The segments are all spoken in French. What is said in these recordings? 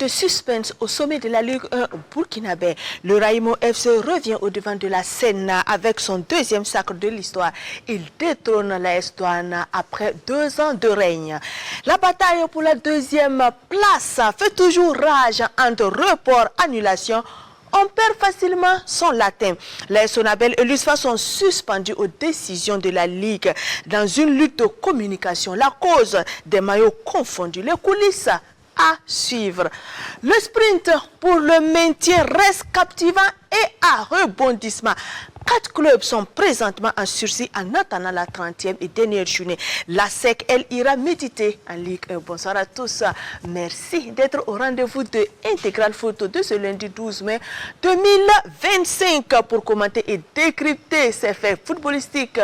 de suspense au sommet de la Ligue 1 burkinabé. Le Raïmo FC revient au devant de la scène avec son deuxième sacre de l'histoire. Il détrône l'AS Douanes après 2 ans de règne. La bataille pour la deuxième place fait toujours rage entre report et annulation. On perd facilement son latin. Les Sonabel et l'USFA sont suspendus aux décisions de la Ligue dans une lutte de communication. La cause des maillots confondus, les coulisses à suivre. Le sprint pour le maintien reste captivant et à rebondissement. 4 clubs sont présentement en sursis en attendant la 30e et dernière journée. La SEC, elle ira méditer en Ligue 1. Bonsoir à tous. Merci d'être au rendez-vous de Intégral Photo de ce lundi 12 mai 2025 pour commenter et décrypter ces faits footballistiques.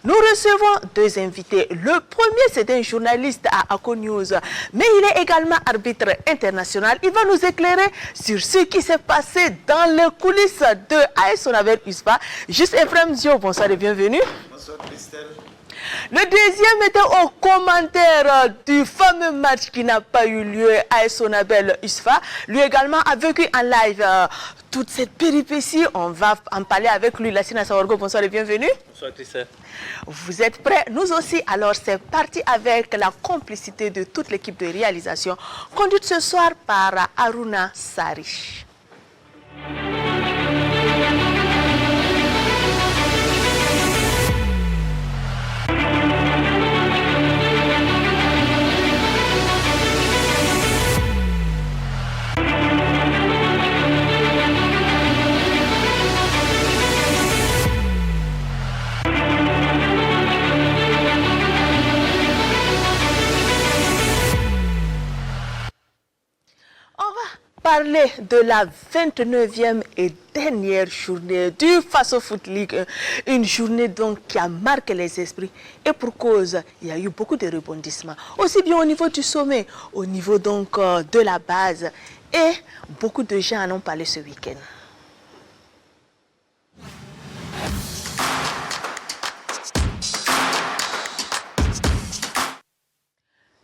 Nous recevons 2 invités. Le premier, c'est un journaliste à Ako News, mais il est également arbitre international. Il va nous éclairer sur ce qui s'est passé dans les coulisses de AS Sonabel USFA. Juste Ephraim Zio, bonsoir et bienvenue. Bonsoir Christelle. Le deuxième était au commentaire du fameux match qui n'a pas eu lieu à Sonabel USFA. Lui également a vécu en live toute cette péripétie. On va en parler avec lui. Lassina Sawargo, bonsoir et bienvenue. Bonsoir Christelle. Vous êtes prêts? Nous aussi. Alors c'est parti avec la complicité de toute l'équipe de réalisation, conduite ce soir par Aruna Sari. Parler de la 29e et dernière journée du Faso Foot League, une journée donc qui a marqué les esprits et pour cause, il y a eu beaucoup de rebondissements, aussi bien au niveau du sommet, au niveau donc de la base et beaucoup de gens en ont parlé ce week-end.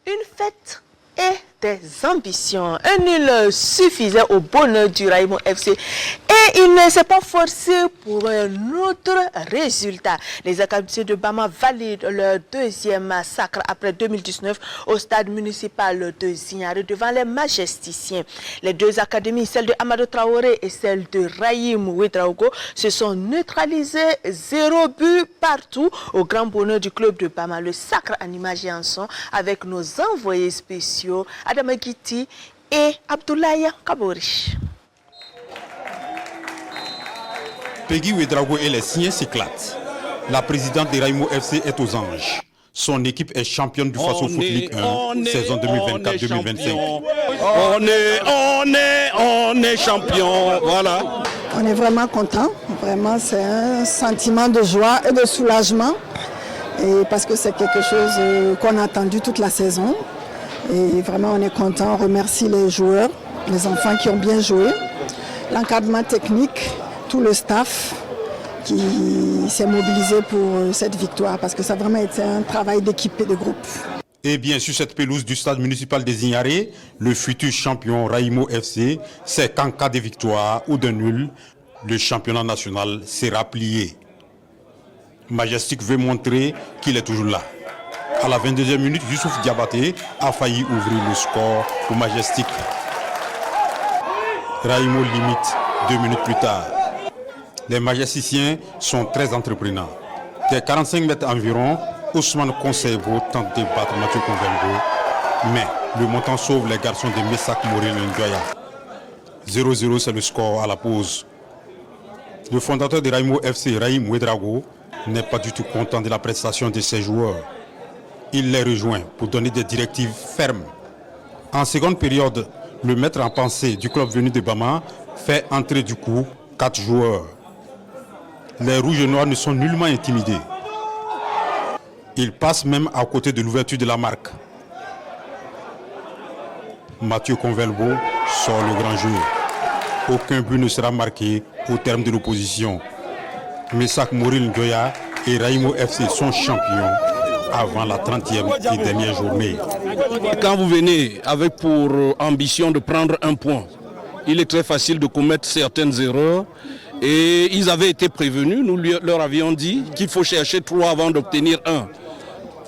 Une fête et des ambitions. Un nul suffisait au bonheur du Raïmo FC et il ne s'est pas forcé pour un autre résultat. Les académiciens de Bama valident leur deuxième sacre après 2019 au stade municipal de Zignare devant les Majesticiens. Les 2 académies, celle de Amadou Traoré et celle de Raïm Ouedraogo, se sont neutralisées 0 but partout au grand bonheur du club de Bama. Le sacre en images et en son avec nos envoyés spéciaux Adama Giti et Abdoulaye Kabori. Peggy Ouedraogo et les siens s'éclatent. La présidente de Raïmo FC est aux anges. Son équipe est championne du Faso Foot League 1, saison 2024-2025. On est champion, voilà. On est vraiment content. Vraiment, c'est un sentiment de joie et de soulagement. Et parce que c'est quelque chose qu'on a attendu toute la saison. Et vraiment, on est content. On remercie les joueurs, les enfants qui ont bien joué, l'encadrement technique, tout le staff qui s'est mobilisé pour cette victoire parce que ça a vraiment été un travail d'équipe et de groupe. Et bien sur cette pelouse du stade municipal des Zignare, le futur champion Raïmo FC sait qu'en cas de victoire ou de nul, le championnat national sera plié. Majestic veut montrer qu'il est toujours là. À la 22e minute, Youssouf Diabaté a failli ouvrir le score pour Majestic. Raïmo limite 2 minutes plus tard. Les Majesticiens sont très entreprenants. Dès 45 mètres environ, Ousmane Conservo tente de battre Mathieu Convelgo. Mais le montant sauve les garçons de Messac Morel Ndjoya. 0-0, c'est le score à la pause. Le fondateur de Raïmo FC, Raïm Ouedraogo, n'est pas du tout content de la prestation de ses joueurs. Il les rejoint pour donner des directives fermes. En seconde période, le maître en pensée du club venu de Bama fait entrer du coup 4 joueurs. Les rouges et noirs ne sont nullement intimidés. Ils passent même à côté de l'ouverture de la marque. Mathieu Convelbo sort le grand jeu. Aucun but ne sera marqué au terme de l'opposition. Messac Moril Ndjoya et Raïmo FC sont champions avant la 30e et dernière journée. Quand vous venez avec pour ambition de prendre un point, il est très facile de commettre certaines erreurs. Et ils avaient été prévenus, nous leur avions dit qu'il faut chercher 3 avant d'obtenir 1.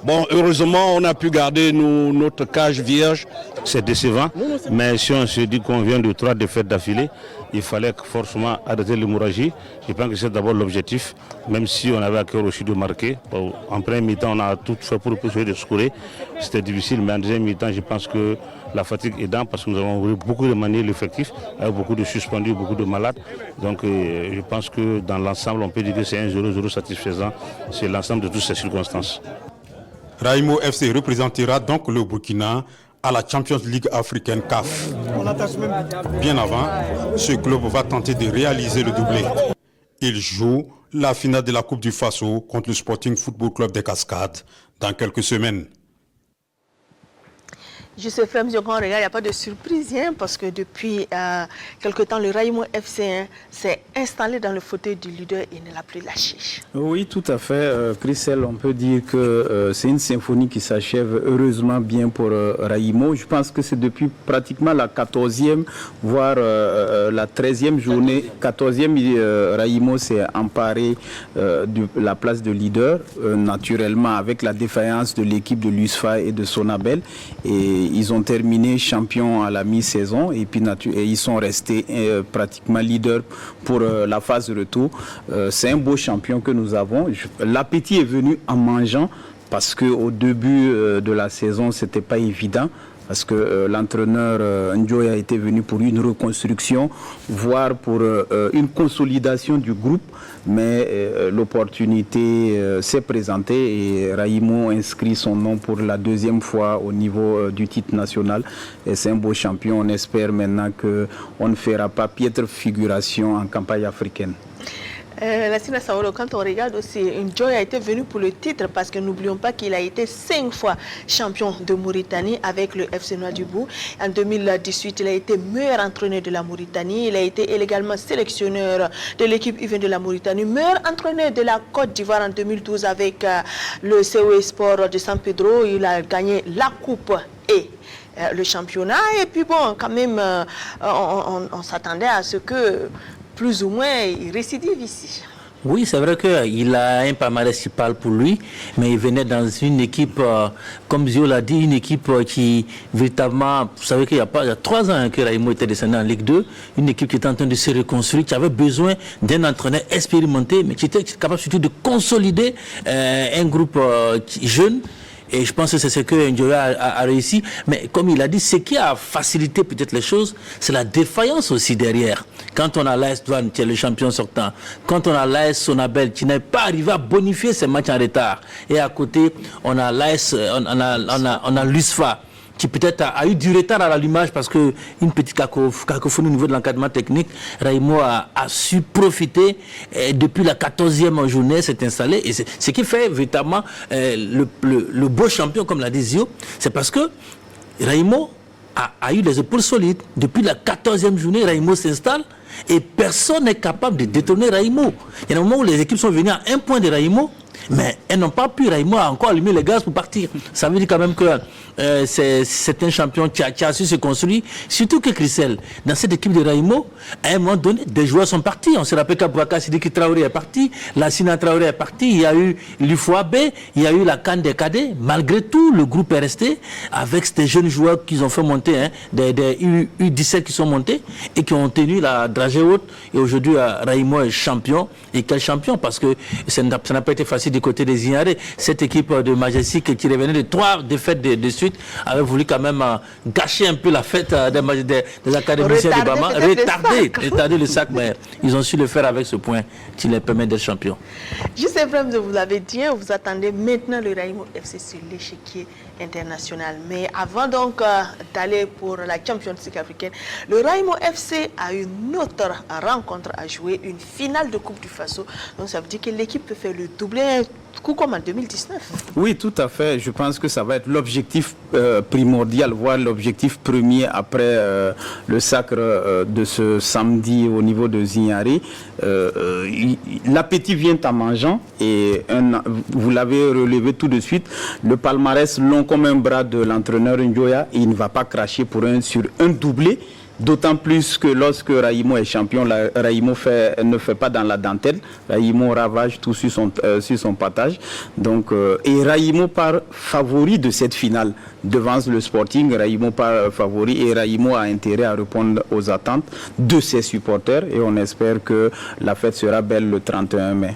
Bon, heureusement, on a pu garder notre cage vierge. C'est décevant, mais si on se dit qu'on vient de 3 défaites d'affilée, il fallait forcément arrêter l'hémorragie. Je pense que c'est d'abord l'objectif, même si on avait à cœur aussi de marquer. En premier mi-temps, on a tout fait pour essayer de scorer. C'était difficile, mais en deuxième mi-temps, je pense que la fatigue est aidant parce que nous avons eu beaucoup de manières l'effectif, avec beaucoup de suspendus, beaucoup de malades. Donc je pense que dans l'ensemble, on peut dire que c'est un 0-0 satisfaisant. C'est l'ensemble de toutes ces circonstances. Raïmo FC représentera donc le Burkina à la Champions League africaine CAF. Bien avant, ce club va tenter de réaliser le doublé. Il joue la finale de la Coupe du Faso contre le Sporting Football Club des Cascades dans quelques semaines. Je sais, Frère Mziokan, regarde, il n'y a pas de surprise, hein, parce que depuis quelque temps, le Raïmo FC s'est installé dans le fauteuil du leader et ne l'a plus lâché. Oui, tout à fait. Christelle, on peut dire que c'est une symphonie qui s'achève heureusement bien pour Raïmo. Je pense que c'est depuis pratiquement la 14e, voire la 13e journée. 14e, Raïmo s'est emparé de la place de leader, naturellement avec la défaillance de l'équipe de l'USFA et de Sonabel. Et ils ont terminé champions à la mi-saison et puis ils sont restés pratiquement leaders pour la phase de retour. C'est un beau champion que nous avons. L'appétit est venu en mangeant parce qu'au début de la saison, ce n'était pas évident. Parce que l'entraîneur Ndjoy a été venu pour une reconstruction, voire pour une consolidation du groupe. Mais l'opportunité s'est présentée et Raïmo inscrit son nom pour la 2e fois au niveau du titre national. Et c'est un beau champion. On espère maintenant qu'on ne fera pas piètre figuration en campagne africaine. Lassina Saolo, quand on regarde aussi, Ndjoy a été venu pour le titre parce que n'oublions pas qu'il a été 5 fois champion de Mauritanie avec le FC Nouadhibou. En 2018, il a été meilleur entraîneur de la Mauritanie. Il a été également sélectionneur de l'équipe U20 de la Mauritanie, meilleur entraîneur de la Côte d'Ivoire en 2012 avec le COE Sport de San Pedro. Il a gagné la coupe et le championnat. Et puis bon, quand même, on s'attendait à ce que plus ou moins, il récidive ici. Oui, c'est vrai qu'il a un palmarès qui parle pour lui, mais il venait dans une équipe, comme Zio l'a dit, une équipe qui, véritablement, vous savez qu'il y a 3 ans que Raïmo était descendu en Ligue 2, une équipe qui était en train de se reconstruire, qui avait besoin d'un entraîneur expérimenté, mais qui était capable surtout de consolider un groupe jeune. Et je pense que c'est ce que Ndjoy a réussi. Mais comme il a dit, ce qui a facilité peut-être les choses, c'est la défaillance aussi derrière. Quand on a l'AS Douane, qui est le champion sortant, quand on a l'AS Sonabel, qui n'est pas arrivé à bonifier ses matchs en retard, et à côté, on a l'AS, on a l'USFA, qui peut-être a eu du retard à l'allumage parce qu'une petite cacophonie au niveau de l'encadrement technique. Raïmo a su profiter et depuis la 14e journée, s'est installé. Et ce qui fait véritablement le beau champion, comme l'a dit Zio, c'est parce que Raïmo a eu les épaules solides. Depuis la 14e journée, Raïmo s'installe et personne n'est capable de détourner Raïmo. Il y a un moment où les équipes sont venues à 1 point de Raïmo, mais elles n'ont pas pu, Raïmo a encore allumé les gaz pour partir. Ça veut dire quand même que c'est un champion qui a su se construire. Surtout que Christelle, dans cette équipe de Raïmo, à un moment donné, des joueurs sont partis. On se rappelle qu'Abouaka Sidiki Traoré est parti, Lassina Traoré est parti, il y a eu l'UFOAB, il y a eu la CAN des cadets. Malgré tout, le groupe est resté avec ces jeunes joueurs qu'ils ont fait monter, des U17 qui sont montés et qui ont tenu la dragée haute. Et aujourd'hui, Raïmo est champion. Et quel champion? Parce que ça n'a pas été facile du côté des Ignarés. Cette équipe de Majestic qui revenait de 3 défaites de suite avait voulu quand même gâcher un peu la fête des académiciens de Bama, retarder le sac, mais ils ont su le faire avec ce point qui les permet d'être champions. Je sais vraiment, vous l'avez dit, vous attendez maintenant le Raïmo FC sur l'échiquier international. Mais avant donc d'aller pour la Champions League africaine, le Raïmo FC a une autre rencontre à jouer, une finale de Coupe du Faso. Donc ça veut dire que l'équipe peut faire le doublé, coup comme en 2019. Oui, tout à fait. Je pense que ça va être l'objectif l'objectif primordial, voire l'objectif premier après le sacre de ce samedi au niveau de Zignari. L'appétit vient en mangeant et vous l'avez relevé tout de suite, le palmarès long comme un bras de l'entraîneur Njoya, il ne va pas cracher sur un doublé. D'autant plus que lorsque Raimo est champion, Raimo ne fait pas dans la dentelle. Raimo ravage tout sur son partage. Donc, et Raimo part favori de cette finale. Devance le Sporting, Raimo part favori et Raimo a intérêt à répondre aux attentes de ses supporters. Et on espère que la fête sera belle le 31 mai.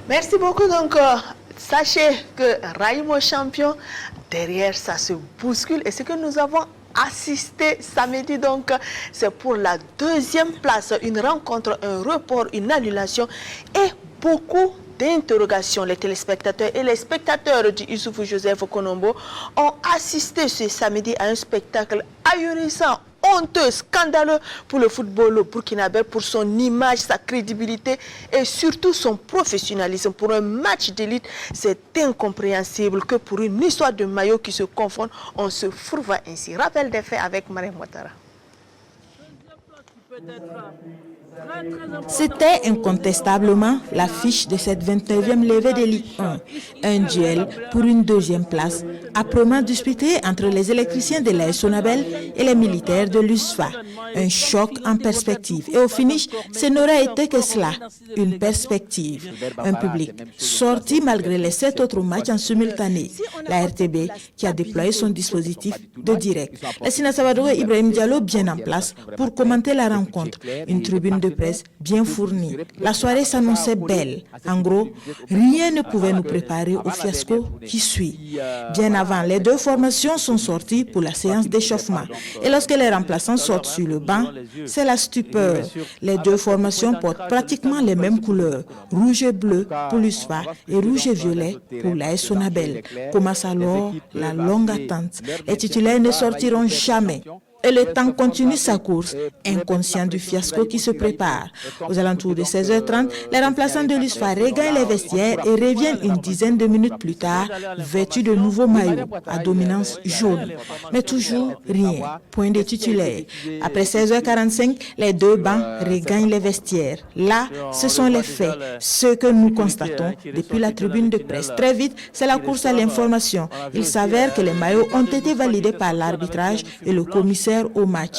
Merci beaucoup. Donc, sachez que Raimo champion, derrière ça se bouscule. Et ce que nous avons assisté samedi, donc c'est pour la deuxième place, une rencontre, un report, une annulation et beaucoup d'interrogations. Les téléspectateurs et les spectateurs du Issoufou Joseph Konombo ont assisté ce samedi à un spectacle ahurissant, honteux, scandaleux pour le football burkinabé, pour son image, sa crédibilité et surtout son professionnalisme. Pour un match d'élite, c'est incompréhensible que pour une histoire de maillot qui se confondent, on se fourvoie ainsi. Rappel des faits avec Mariam Ouattara. C'était incontestablement l'affiche de cette 29e levée de Ligue 1. Un duel pour une deuxième place, âprement disputé entre les électriciens de l'AS Sonabel et les militaires de l'USFA. Un choc en perspective. Et au finish, ce n'aurait été que cela, une perspective. Un public sorti malgré les 7 autres matchs en simultané. La RTB qui a déployé son dispositif de direct. Lassina Sabadou et Ibrahim Diallo bien en place pour commenter la rencontre. Une tribune de presse bien fournie. La soirée s'annonçait belle. En gros, rien ne pouvait nous préparer au fiasco qui suit. Bien avant, les deux formations sont sorties pour la séance d'échauffement. Et lorsque les remplaçants sortent sur le banc, c'est la stupeur. Les deux formations portent pratiquement les mêmes couleurs. Rouge et bleu pour l'USFA et rouge et violet pour l'AS Sonabel. Commence alors la longue attente. Les titulaires ne sortiront jamais. Et le temps continue sa course, inconscient du fiasco qui se prépare. Aux alentours de 16h30, les remplaçants de l'USFA regagnent les vestiaires et reviennent une dizaine de minutes plus tard, vêtus de nouveaux maillots à dominance jaune. Mais toujours rien, point de titulaire. Après 16h45, les deux bancs regagnent les vestiaires. Là, ce sont les faits, ce que nous constatons depuis la tribune de presse. Très vite, c'est la course à l'information. Il s'avère que les maillots ont été validés par l'arbitrage et le commissaire au match.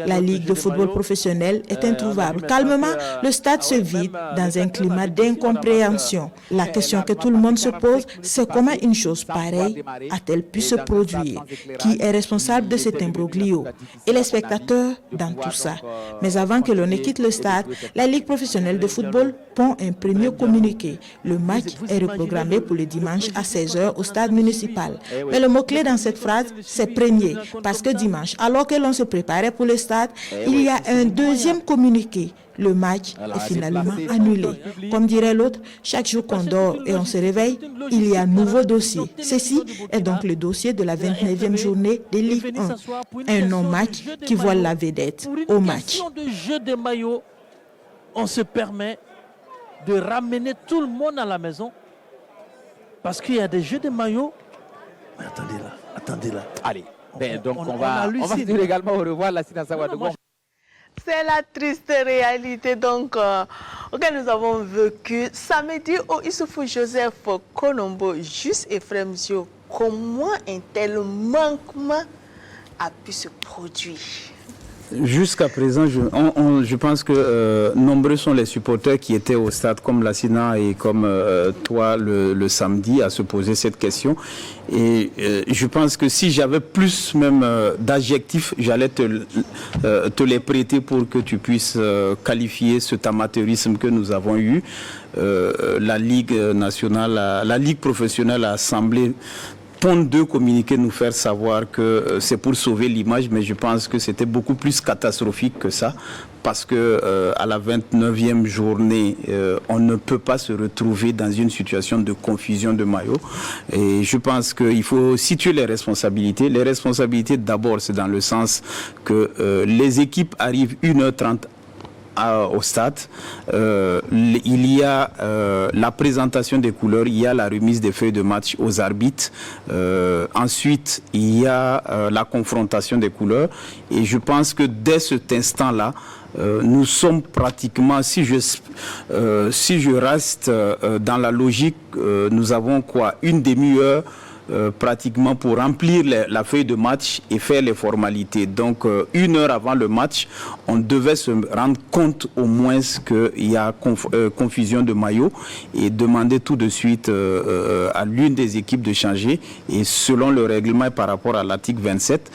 La Ligue de football professionnel est introuvable. Calmement, le stade se vide dans un climat d'incompréhension. La question que tout le monde se pose, c'est comment une chose pareille a-t-elle pu se produire? Qui est responsable de cet imbroglio? Et les spectateurs dans tout ça. Mais avant que l'on ne quitte le stade, la Ligue professionnelle de football pond un premier communiqué. Le match est reprogrammé pour le dimanche à 16h au stade municipal. Mais le mot-clé dans cette phrase, c'est premier, parce que dimanche, alors que l'on se préparait pour le stade, il y a un deuxième communiqué. Le match est finalement annulé. Comme dirait l'autre, chaque jour qu'on dort et on se réveille, il y a un nouveau dossier. Ceci est donc le dossier de la 29e journée de Ligue 1. Un non-match qui voit la vedette au match. Pour une question de jeu de maillot, on se permet de ramener tout le monde à la maison parce qu'il y a des jeux de maillot. Mais attendez là. Allez. Donc on va se dire également au revoir la Sina Sawadou. C'est la triste réalité donc que nous avons vécu samedi au Issoufou Joseph Konombo. Juste Ephraim Zio, comment un tel manquement a pu se produire? Jusqu'à présent, je pense que nombreux sont les supporters qui étaient au stade comme Lassina et comme toi le samedi à se poser cette question. Et je pense que si j'avais plus même d'adjectifs, j'allais te les prêter pour que tu puisses qualifier cet amateurisme que nous avons eu. La Ligue nationale, la Ligue professionnelle a semblé pondre deux communiqués, nous faire savoir que c'est pour sauver l'image, mais je pense que c'était beaucoup plus catastrophique que ça, parce que à la 29e journée, on ne peut pas se retrouver dans une situation de confusion de maillot. Et je pense qu'il faut situer les responsabilités. Les responsabilités, d'abord, c'est dans le sens que les équipes arrivent 1h30 au stade, il y a la présentation des couleurs, il y a la remise des feuilles de match aux arbitres. Ensuite, il y a la confrontation des couleurs. Et je pense que dès cet instant-là, nous sommes pratiquement, si je reste dans la logique, nous avons quoi, une demi-heure pratiquement pour remplir la feuille de match et faire les formalités. Donc, 1 heure avant le match, on devait se rendre compte au moins qu'il y a confusion de maillots et demander tout de suite à l'une des équipes de changer. Et selon le règlement et par rapport à l'article 27,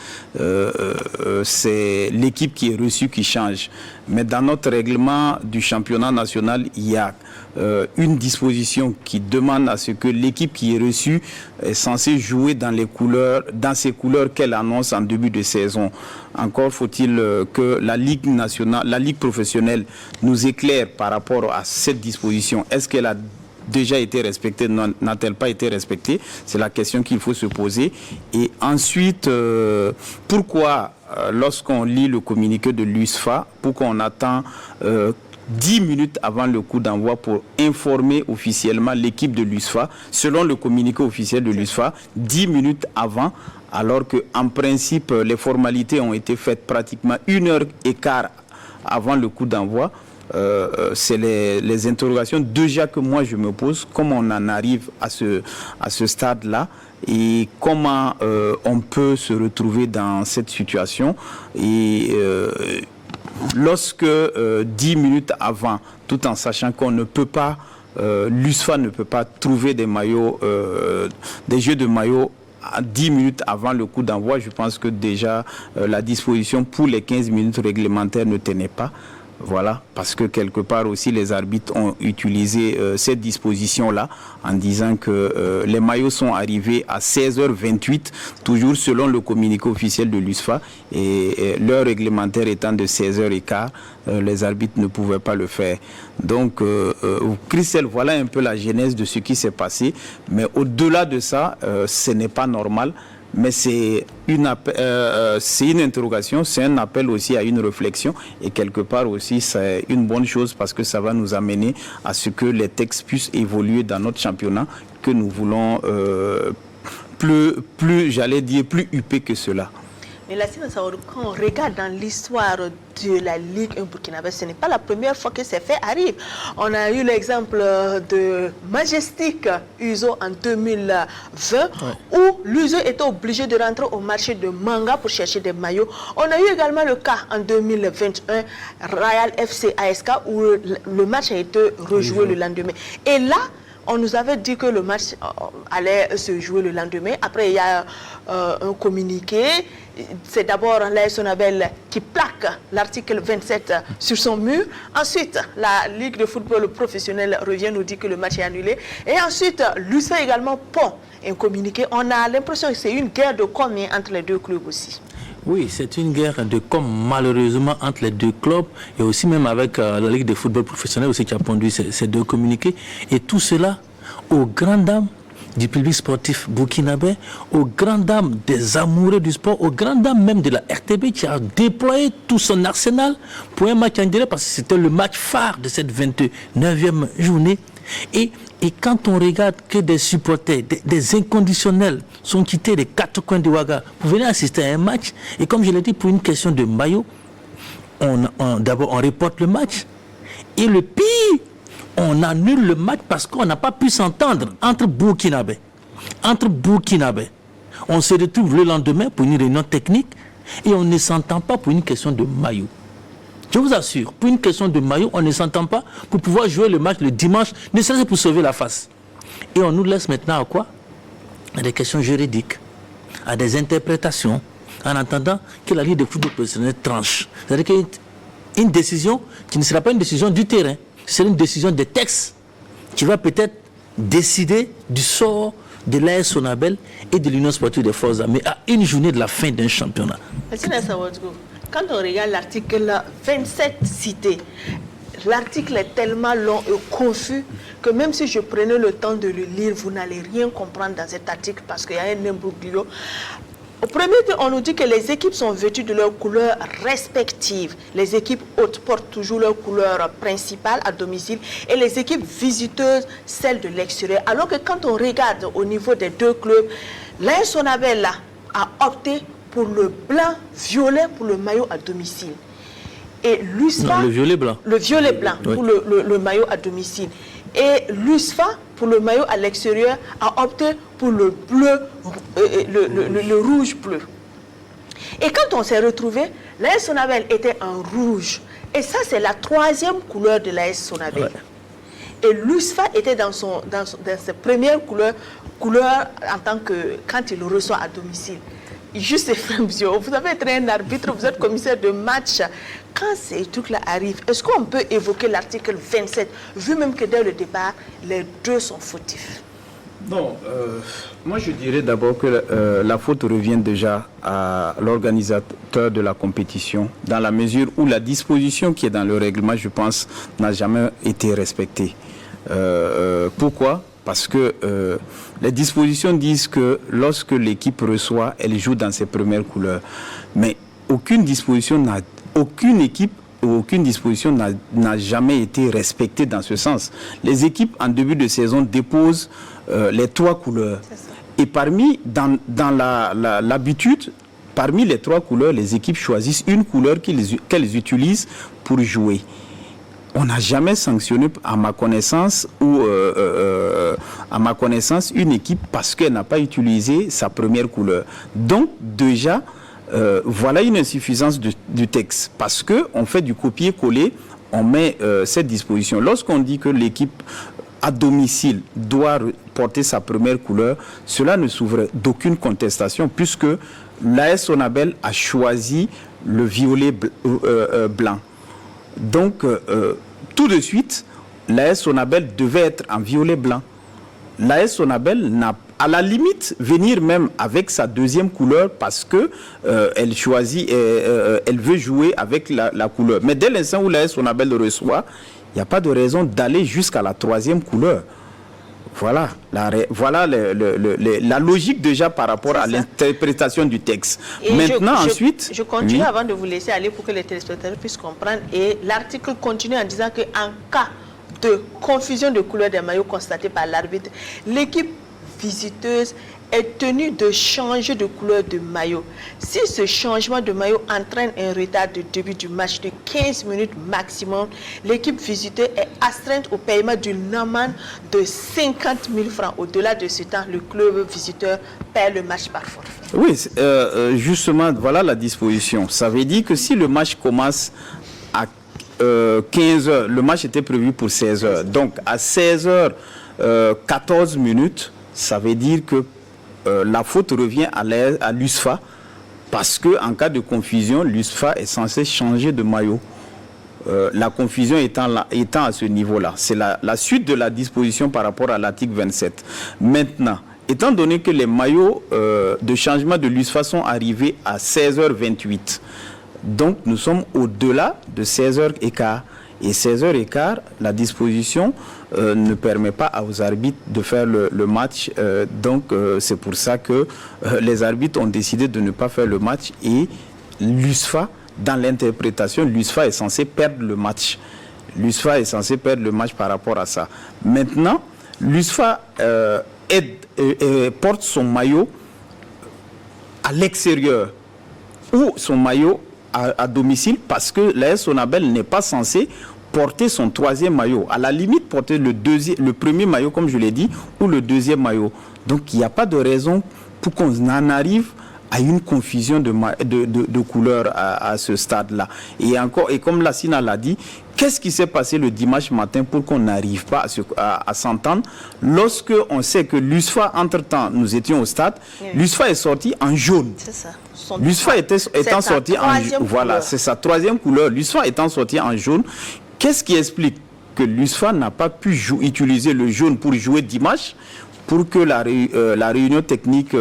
c'est l'équipe qui est reçue qui change. Mais dans notre règlement du championnat national, il y a une disposition qui demande à ce que l'équipe qui est reçue est censée jouer dans ces couleurs qu'elle annonce en début de saison. Encore faut-il que la Ligue nationale, la Ligue professionnelle nous éclaire par rapport à cette disposition. Est-ce qu'elle a déjà été respectée, n'a-t-elle pas été respectée? C'est la question qu'il faut se poser. Et ensuite, pourquoi, lorsqu'on lit le communiqué de l'USFA, pourquoi on attend 10 minutes avant le coup d'envoi pour informer officiellement l'équipe de l'USFA, selon le communiqué officiel de l'USFA, 10 minutes avant, alors qu'en principe, les formalités ont été faites pratiquement 1h15 avant le coup d'envoi. C'est les interrogations déjà que moi je me pose, comment on en arrive à ce stade-là et comment on peut se retrouver dans cette situation. Et lorsque 10 minutes avant, tout en sachant qu'on ne peut pas, l'USFA ne peut pas trouver des maillots, des jeux de maillots à 10 minutes avant le coup d'envoi, je pense que déjà la disposition pour les 15 minutes réglementaires ne tenait pas. Voilà, parce que quelque part aussi les arbitres ont utilisé cette disposition-là en disant que les maillots sont arrivés à 16h28, toujours selon le communiqué officiel de l'USFA, et l'heure réglementaire étant de 16h15, les arbitres ne pouvaient pas le faire. Donc, Christelle, voilà un peu la genèse de ce qui s'est passé, mais au-delà de ça, ce n'est pas normal. Mais c'est une interrogation, c'est un appel aussi à une réflexion et quelque part aussi c'est une bonne chose parce que ça va nous amener à ce que les textes puissent évoluer dans notre championnat que nous voulons plus j'allais dire, plus huppé que cela. Mais là, quand on regarde dans l'histoire de la Ligue 1 burkinabé, ce n'est pas la première fois que ces faits arrivent. On a eu l'exemple de Majestic Uzo en 2020, où l'Uzo était obligé de rentrer au marché de Manga pour chercher des maillots. On a eu également le cas en 2021, Royal FC ASK, où le match a été rejoué le lendemain. Et là, on nous avait dit que le match allait se jouer le lendemain. Après, il y a un communiqué. C'est d'abord l'AS Sonabel qui plaque l'article 27 sur son mur. Ensuite, la Ligue de football professionnel revient nous dire que le match est annulé. Et ensuite, l'USFA également pond un communiqué. On a l'impression que c'est une guerre de com entre les deux clubs aussi. Oui, c'est une guerre de com malheureusement entre les deux clubs et aussi même avec la Ligue de football professionnel aussi qui a pondu ces deux communiqués. Et tout cela aux grandes dames du public sportif burkinabé, aux grandes dames des amoureux du sport, aux grandes dames même de la RTB qui a déployé tout son arsenal pour un match en direct parce que c'était le match phare de cette 29e journée. Et quand on regarde que des supporters, des inconditionnels sont quittés des quatre coins de Ouaga pour venir assister à un match, et comme je l'ai dit, pour une question de maillot, d'abord on reporte le match, et le pire, on annule le match parce qu'on n'a pas pu s'entendre entre Burkinabé. On se retrouve le lendemain pour une réunion technique et on ne s'entend pas pour une question de maillot. Je vous assure, pour une question de maillot, on ne s'entend pas pour pouvoir jouer le match le dimanche, ne serait-ce que pour sauver la face. Et on nous laisse maintenant à quoi? À des questions juridiques, à des interprétations, en attendant que la Ligue de football professionnel tranche. C'est-à-dire qu'une décision qui ne sera pas une décision du terrain, c'est une décision des textes qui va peut-être décider du sort de l'AS Sonabel et de l'Union sportive des forces armées à une journée de la fin d'un championnat. Quand on regarde l'article 27 cité, l'article est tellement long et confus que même si je prenais le temps de le lire, vous n'allez rien comprendre dans cet article parce qu'il y a un imbroglio. Au premier tour, on nous dit que les équipes sont vêtues de leurs couleurs respectives. Les équipes hôtes portent toujours leur couleur principale à domicile et les équipes visiteuses, celles de l'extérieur. Alors que quand on regarde au niveau des deux clubs, l'AS Sonabel a opté pour le blanc-violet pour le maillot à domicile. Et l'USFA... le violet-blanc. Le violet-blanc pour le maillot à domicile. Et l'USFA, pour le maillot à l'extérieur, a opté pour le bleu, le rouge-bleu. Et quand on s'est retrouvé, l'AS Sonabel était en rouge. Et ça, c'est la troisième couleur de l'AS Sonabel. Ouais. Et l'USFA était dans ses premières couleurs en tant que quand il reçoit à domicile. Juste Ephraim, vous avez été un arbitre, vous êtes commissaire de match. Quand ces trucs-là arrivent, est-ce qu'on peut évoquer l'article 27, vu même que dès le départ, les deux sont fautifs? Non, moi je dirais d'abord que la faute revient déjà à l'organisateur de la compétition, dans la mesure où la disposition qui est dans le règlement, je pense, n'a jamais été respectée. Pourquoi ? Parce que les dispositions disent que lorsque l'équipe reçoit, elle joue dans ses premières couleurs. Mais aucune disposition n'a jamais été respectée dans ce sens. Les équipes en début de saison déposent les trois couleurs. Et dans l'habitude, parmi les trois couleurs, les équipes choisissent une couleur qu'elles utilisent pour jouer. On n'a jamais sanctionné, à ma connaissance, une équipe parce qu'elle n'a pas utilisé sa première couleur. Donc, déjà, voilà une insuffisance du texte. Parce qu'on fait du copier-coller, on met cette disposition. Lorsqu'on dit que l'équipe à domicile doit porter sa première couleur, cela ne s'ouvre d'aucune contestation, puisque l'AS Sonabel a choisi le violet blanc. Donc, tout de suite, l'AS Sonabel devait être en violet blanc. L'AS Sonabel n'a, à la limite, venir même avec sa deuxième couleur parce que elle choisit, elle veut jouer avec la couleur. Mais dès l'instant où l'AS Sonabel le reçoit, il n'y a pas de raison d'aller jusqu'à la troisième couleur. Voilà, la logique déjà par rapport à l'interprétation du texte. Et maintenant, ensuite... Je continue avant de vous laisser aller pour que les téléspectateurs puissent comprendre. Et l'article continue en disant qu'en cas de confusion de couleur des maillots constatée par l'arbitre, l'équipe visiteuse est tenue de changer de couleur de maillot. Si ce changement de maillot entraîne un retard de début du match de 15 minutes maximum, l'équipe visiteuse est astreinte au paiement d'une amende de 50 000 francs. Au-delà de ce temps, le club visiteur perd le match par forfait. Oui, justement, voilà la disposition. Ça veut dire que si le match commence à 15h, le match était prévu pour 16h. Donc à 16h, 14 minutes, ça veut dire que la faute revient à l'USFA parce qu'en cas de confusion, l'USFA est censé changer de maillot. La confusion étant à ce niveau-là. C'est la suite de la disposition par rapport à l'article 27. Maintenant, étant donné que les maillots de changement de l'USFA sont arrivés à 16h28, donc nous sommes au-delà de 16h15. Et 16h15, la disposition ne permet pas aux arbitres de faire le match. Donc c'est pour ça que les arbitres ont décidé de ne pas faire le match. Et l'USFA, dans l'interprétation, l'USFA est censé perdre le match. L'USFA est censé perdre le match par rapport à ça. Maintenant, l'USFA porte son maillot à l'extérieur ou son maillot à domicile parce que l'AS Sonabel n'est pas censé porter son troisième maillot. À la limite, porter le premier maillot, comme je l'ai dit, ou le deuxième maillot. Donc, il n'y a pas de raison pour qu'on en arrive à une confusion de couleurs à ce stade-là. Et comme Lassina l'a dit, qu'est-ce qui s'est passé le dimanche matin pour qu'on n'arrive pas à s'entendre lorsque on sait que l'USFA, entre-temps, nous étions au stade, l'USFA est sorti en jaune. C'est ça. L'USFA étant sorti en jaune. Voilà, c'est sa troisième couleur. L'USFA étant sorti en jaune, qu'est-ce qui explique que l'USFA n'a pas pu utiliser le jaune pour jouer dimanche, pour que la réunion technique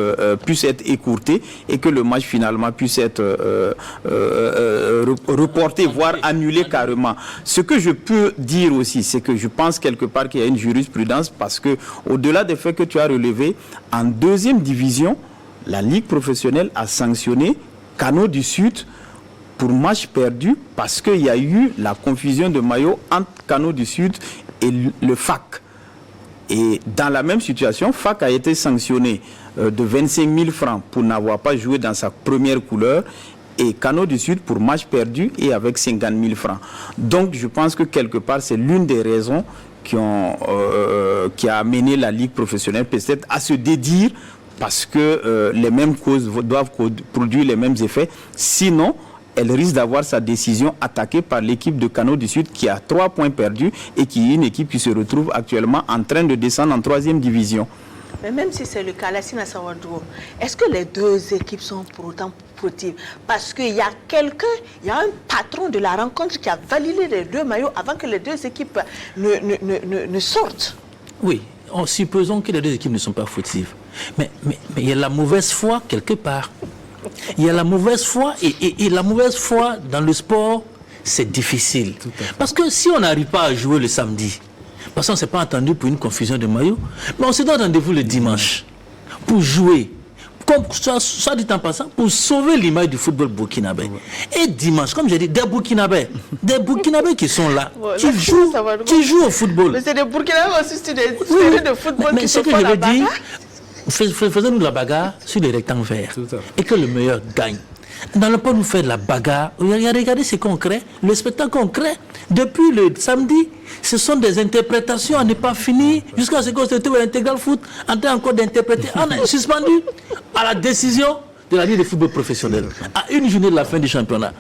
puisse être écourtée et que le match finalement puisse être reporté, voire annulé carrément. Ce que je peux dire aussi, c'est que je pense quelque part qu'il y a une jurisprudence parce que au-delà des faits que tu as relevés, en deuxième division, la Ligue professionnelle a sanctionné Kano du Sud pour match perdu parce qu'il y a eu la confusion de maillot entre Kano du Sud et le FAC. Et dans la même situation, FAC a été sanctionné de 25 000 francs pour n'avoir pas joué dans sa première couleur et Kano du Sud pour match perdu et avec 50 000 francs. Donc je pense que quelque part c'est l'une des raisons qui a amené la Ligue professionnelle peut-être à se dédire parce que les mêmes causes doivent produire les mêmes effets. Sinon, elle risque d'avoir sa décision attaquée par l'équipe de Kano du Sud qui a 3 points perdus et qui est une équipe qui se retrouve actuellement en train de descendre en 3e division. Mais même si c'est le cas, Lassina Sawadou, est-ce que les deux équipes sont pour autant fautives? Parce qu'il y a un patron de la rencontre qui a validé les 2 maillots avant que les 2 équipes ne sortent. Oui, en supposant que les 2 équipes ne sont pas fautives. Mais il y a la mauvaise foi quelque part. Il y a la mauvaise foi et la mauvaise foi dans le sport, c'est difficile. Parce que si on n'arrive pas à jouer le samedi, parce qu'on ne s'est pas entendu pour une confusion de maillots, mais on se donne rendez-vous le dimanche pour jouer, comme soit dit en passant, pour sauver l'image du football burkinabé. Et dimanche, comme j'ai dit, des Burkinabés qui sont là, qui jouent au football. Mais c'est des Burkinabés aussi, c'est des séries de football qui se font la bagarre. Faisons-nous la bagarre sur les rectangles verts et que le meilleur gagne. N'allons pas nous faire de la bagarre. Regardez ce qu'on crée, le spectacle qu'on crée. Depuis le samedi, ce sont des interprétations à ne pas finir jusqu'à ce qu'on se retrouve à l'intégral foot en train encore d'interpréter. On est suspendu à la décision de la Ligue de football professionnel, à une journée de la fin du championnat.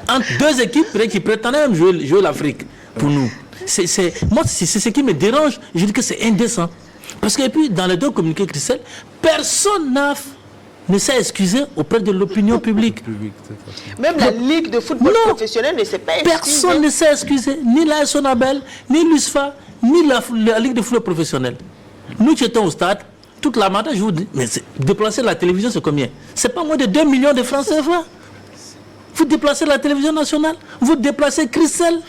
Entre 2 équipes qui prétendaient même jouer l'Afrique pour nous. Moi, c'est ce qui me dérange. Je dis que c'est indécent. Parce que puis, dans les 2 communiqués Christelle, personne ne s'est excusé auprès de l'opinion publique. Même la Ligue de football professionnel ne s'est pas excusée. Personne ne s'est excusé, ni la Sonabel, ni l'USFA, ni la Ligue de football professionnel. Nous qui étions au stade, toute la matin, je vous dis, mais déplacer la télévision, c'est combien? C'est pas moins de 2 millions de francs CFA. Vous déplacez la télévision nationale, vous déplacez Christelle,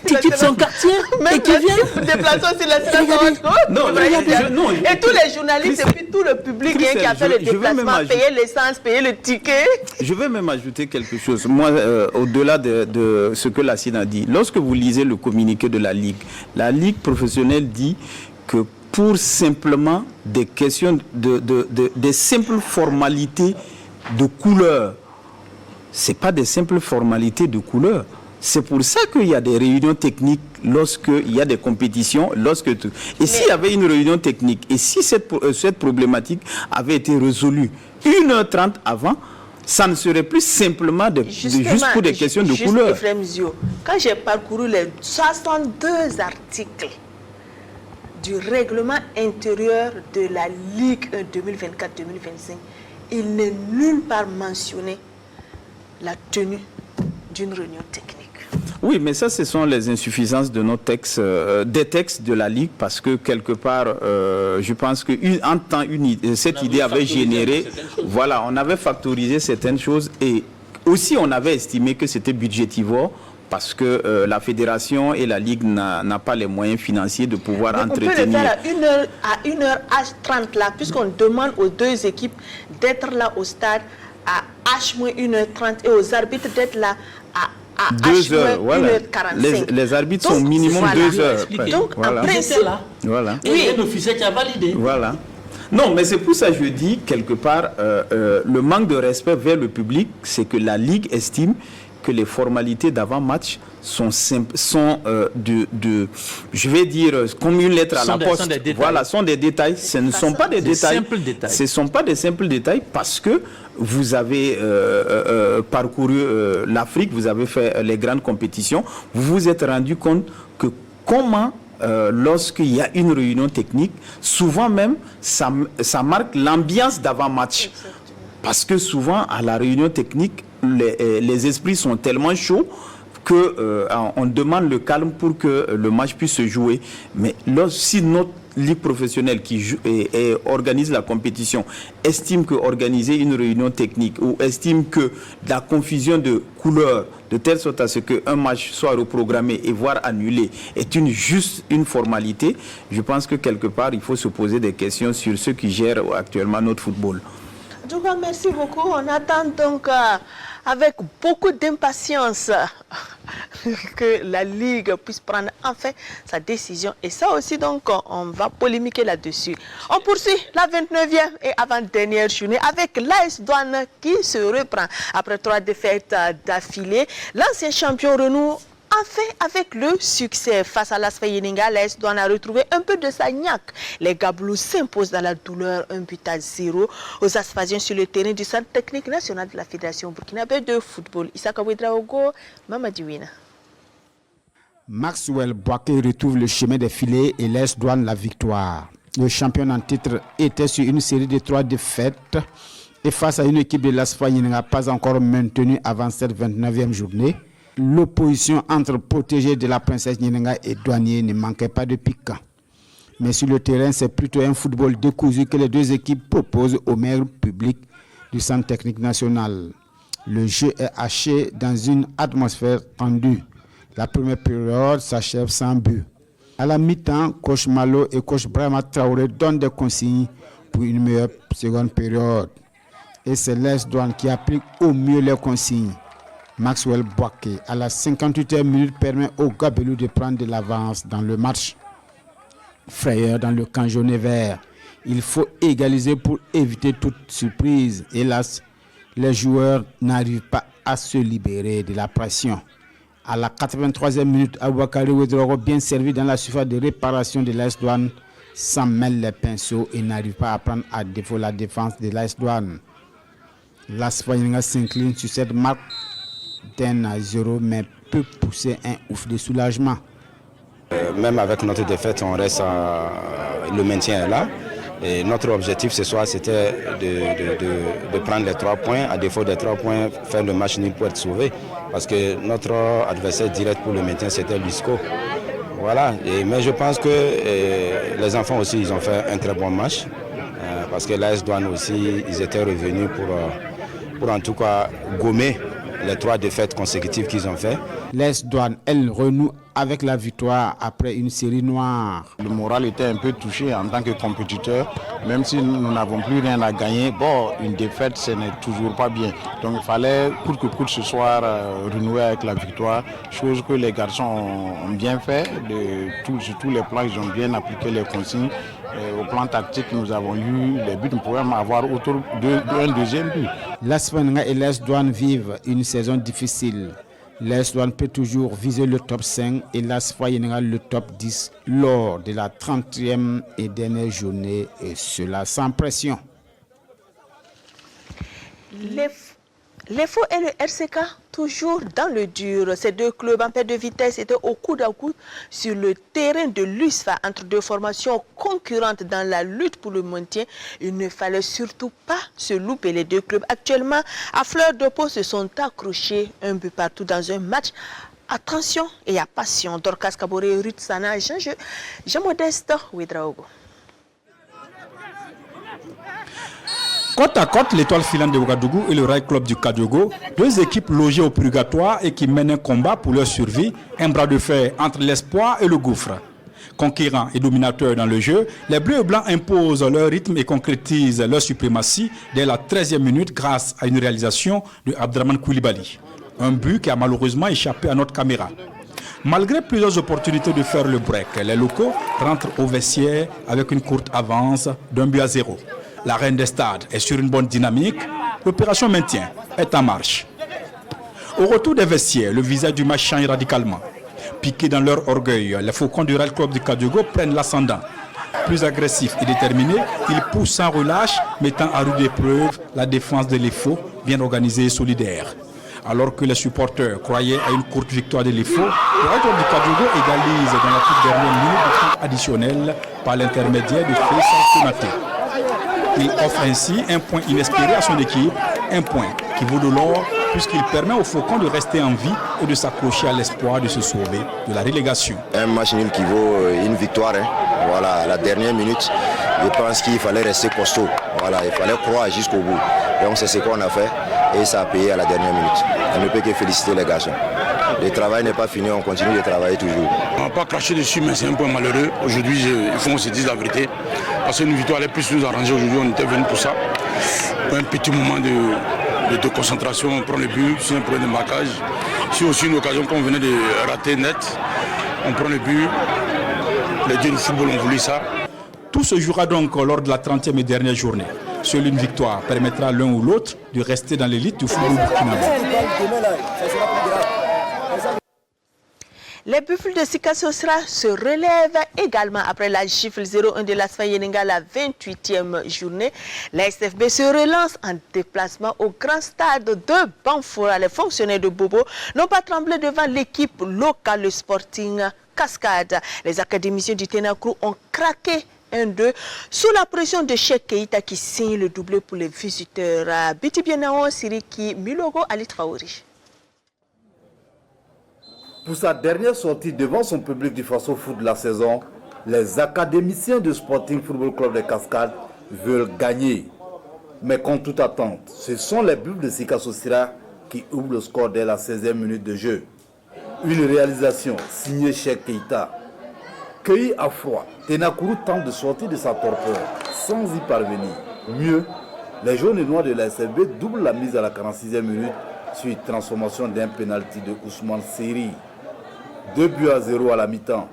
qui quitte son quartier et qui vient. Vous déplacez aussi la sélection. Et tous les journalistes et puis tout le public qui a fait le déplacement, payer l'essence, payer le ticket. Je vais même ajouter quelque chose. Moi, au-delà de ce que Lassine a dit, lorsque vous lisez le communiqué de la Ligue professionnelle dit que pour simplement des questions des simples formalités de couleur, ce n'est pas des simples formalités de couleur. C'est pour ça qu'il y a des réunions techniques lorsqu'il y a des compétitions. Et s'il y avait une réunion technique, et si cette problématique avait été résolue 1h30 avant, ça ne serait plus simplement juste pour des questions de couleur. Quand j'ai parcouru les 62 articles du règlement intérieur de la Ligue 2024-2025, il n'est nulle part mentionné la tenue d'une réunion technique. Oui, mais ça, ce sont les insuffisances de nos textes, des textes de la Ligue, parce que quelque part, je pense que cette idée avait généré, voilà, on avait factorisé certaines choses et aussi on avait estimé que c'était budgétivore, parce que la fédération et la Ligue n'a pas les moyens financiers de pouvoir entretenir. On peut le faire à 1h30 là, puisqu'on demande aux 2 équipes d'être là au stade à H-1h30 et aux arbitres d'être là à 2 heures, voilà. 1h45. Les arbitres sont minimum 2 heures. Donc, voilà. en principe, voilà. Et il y a un officier qui a validé. Voilà. Non, mais c'est pour ça que je dis, quelque part, le manque de respect vers le public, c'est que la Ligue estime que les formalités d'avant-match sont je vais dire, comme une lettre à la poste. Voilà, sont des détails. Ce ne sont pas des détails. Ce ne sont pas des simples détails parce que vous avez parcouru l'Afrique, vous avez fait les grandes compétitions, vous vous êtes rendu compte que comment lorsqu'il y a une réunion technique, souvent même, ça marque l'ambiance d'avant-match. Parce que souvent, à la réunion technique, les esprits sont tellement chauds qu'on demande le calme pour que le match puisse se jouer. Mais si notre ligue professionnelle qui organise la compétition estime que organiser une réunion technique ou estime que la confusion de couleurs, de telle sorte à ce qu'un match soit reprogrammé et voire annulé est juste une formalité, je pense que quelque part il faut se poser des questions sur ceux qui gèrent actuellement notre football. Djouga, merci beaucoup. On attend donc avec beaucoup d'impatience que la Ligue puisse prendre enfin sa décision. Et ça aussi, donc, on va polémiquer là-dessus. On poursuit la 29e et avant-dernière journée avec l'AS Douane qui se reprend après 3 défaites d'affilée. L'ancien champion renoue enfin avec le succès face à l'AS Yeninga. L'AS Douane a retrouvé un peu de sa niaque. Les Gablous s'imposent dans la douleur 1-0 aux Asphasiens sur le terrain du Centre technique national de la Fédération burkinabé de football. Issaka Ouedraogo, Mamadi Wina. Maxwell Boaké retrouve le chemin des filets et l'AS Douane la victoire. Le champion en titre était sur une série de 3 défaites et face à une équipe de l'AS Yeninga pas encore maintenue avant cette 29e journée. L'opposition entre protégés de la princesse Nyenenga et douaniers ne manquait pas de piquant. Mais sur le terrain, c'est plutôt un football décousu que les deux équipes proposent au meilleur public du Centre technique national. Le jeu est haché dans une atmosphère tendue. La première période s'achève sans but. À la mi-temps, coach Malo et coach Brahma Traoré donnent des consignes pour une meilleure seconde période. Et c'est l'AS Douane qui applique au mieux les consignes. Maxwell Boaké, à la 58e minute, permet aux Gabelous de prendre de l'avance dans le match. Frayeur dans le camp jaune et vert. Il faut égaliser pour éviter toute surprise. Hélas, les joueurs n'arrivent pas à se libérer de la pression. À la 83e minute, Aboubakary Ouedraogo, bien servi dans la surface de réparation de l'AS Douane, s'en mêle les pinceaux et n'arrive pas à prendre à défaut la défense de l'AS Douane. L'AS Yeninga s'incline sur cette marque d'1-0, mais peut pousser un ouf de soulagement. Même avec notre défaite, on reste le maintien est là. Et notre objectif ce soir, c'était de prendre les 3 points. À défaut des 3 points, faire le match nul pour être sauvé. Parce que notre adversaire direct pour le maintien, c'était l'USCO. Voilà. Mais je pense que les enfants aussi, ils ont fait un très bon match. Parce que l'AS Douane aussi, ils étaient revenus pour en tout cas gommer les 3 défaites consécutives qu'ils ont fait. L'AS Douane, elle renoue avec la victoire après une série noire. Le moral était un peu touché en tant que compétiteur, même si nous n'avons plus rien à gagner. Bon, une défaite, ce n'est toujours pas bien. Donc il fallait coûte que coûte ce soir renouer avec la victoire, chose que les garçons ont bien fait. Sur tous les plans, ils ont bien appliqué les consignes. Au plan tactique, nous avons eu les buts, nous pouvions avoir autour d'un deuxième but. L'AS Yeninga et l'AS Douane vivent une saison difficile. L'AS Douane peut toujours viser le top 5 et l'AS Yeninga le top 10 lors de la 30e et dernière journée, et cela sans pression. Les Faux et le RCK, toujours dans le dur. Ces deux clubs en perte de vitesse étaient au coude à coude sur le terrain de l'USFA entre deux formations concurrentes dans la lutte pour le maintien. Il ne fallait surtout pas se louper. Les deux clubs actuellement à fleur de peau se sont accrochés un peu partout dans un match. Attention et à passion. Dorcas Kaboré, Ruth Sana, Jean-Modeste Ouedraogo. Côte à côte, l'étoile filante de Ouagadougou et le Rail Club du Kadiogo, deux équipes logées au purgatoire et qui mènent un combat pour leur survie, un bras de fer entre l'espoir et le gouffre. Conquérants et dominateurs dans le jeu, les Bleus et Blancs imposent leur rythme et concrétisent leur suprématie dès la 13e minute grâce à une réalisation de Abdraman Koulibaly. Un but qui a malheureusement échappé à notre caméra. Malgré plusieurs opportunités de faire le break, les locaux rentrent au vestiaire avec une courte avance d'1-0. La reine des stades est sur une bonne dynamique. L'opération maintien est en marche. Au retour des vestiaires, le visage du match change radicalement. Piqués dans leur orgueil, les faucons du Rail Club du Kadiogo prennent l'ascendant. Plus agressifs et déterminés, ils poussent sans relâche, mettant à rude épreuve la défense de l'EFO, bien organisée et solidaire. Alors que les supporters croyaient à une courte victoire de l'EFO, le Rail Club du Kadiogo égalise dans la toute dernière minute de temps additionnel par l'intermédiaire de Faisal Konaté. Il offre ainsi un point inespéré à son équipe, un point qui vaut de l'or puisqu'il permet aux Faucons de rester en vie et de s'accrocher à l'espoir de se sauver de la relégation. Un match nul qui vaut une victoire. Voilà, à la dernière minute, je pense qu'il fallait rester costaud. Voilà, il fallait croire jusqu'au bout. Donc c'est ce qu'on a fait et ça a payé à la dernière minute. On ne peut que féliciter les garçons. le travail n'est pas fini, on continue de travailler toujours. On ne va pas cracher dessus, mais c'est un point malheureux. Aujourd'hui, il faut qu'on se dise la vérité. Parce qu'une victoire allait plus nous arranger aujourd'hui, on était venu pour ça. Un petit moment de concentration, on prend le but, c'est un problème de marquage. C'est aussi une occasion qu'on venait de rater net. On prend le but. Les dieux du football ont voulu ça. Tout se jouera donc lors de la 30e et dernière journée. Seule une victoire permettra à l'un ou l'autre de rester dans l'élite du football burkinabé. Les Buffles de Sika Sosra se relèvent également après la gifle 0-1 de l'ASFA Yeninga la 28e journée. La SFB se relance en déplacement au grand stade de Banfoura. Les fonctionnaires de Bobo n'ont pas tremblé devant l'équipe locale, le Sporting Cascade. Les académiciens du Tenacrou ont craqué 1-2 sous la pression de Cheikh Keita qui signe le doublé pour les visiteurs. Biti Bienao, Siriki, Milogo, Ali Traori. Pour sa dernière sortie devant son public du Faso Foot de la saison, les académiciens du Sporting Football Club de Cascades veulent gagner. Mais contre toute attente, ce sont les Buffles de Sika Sosra qui ouvrent le score dès la 16e minute de jeu. Une réalisation signée Cheikh Keita. Cueilli à froid, Tenakuru tente de sortir de sa torpeur sans y parvenir. Mieux, les jaunes et noirs de la SFB doublent la mise à la 46e minute sur une transformation d'un pénalty de Ousmane Seri. 2-0 à la mi-temps.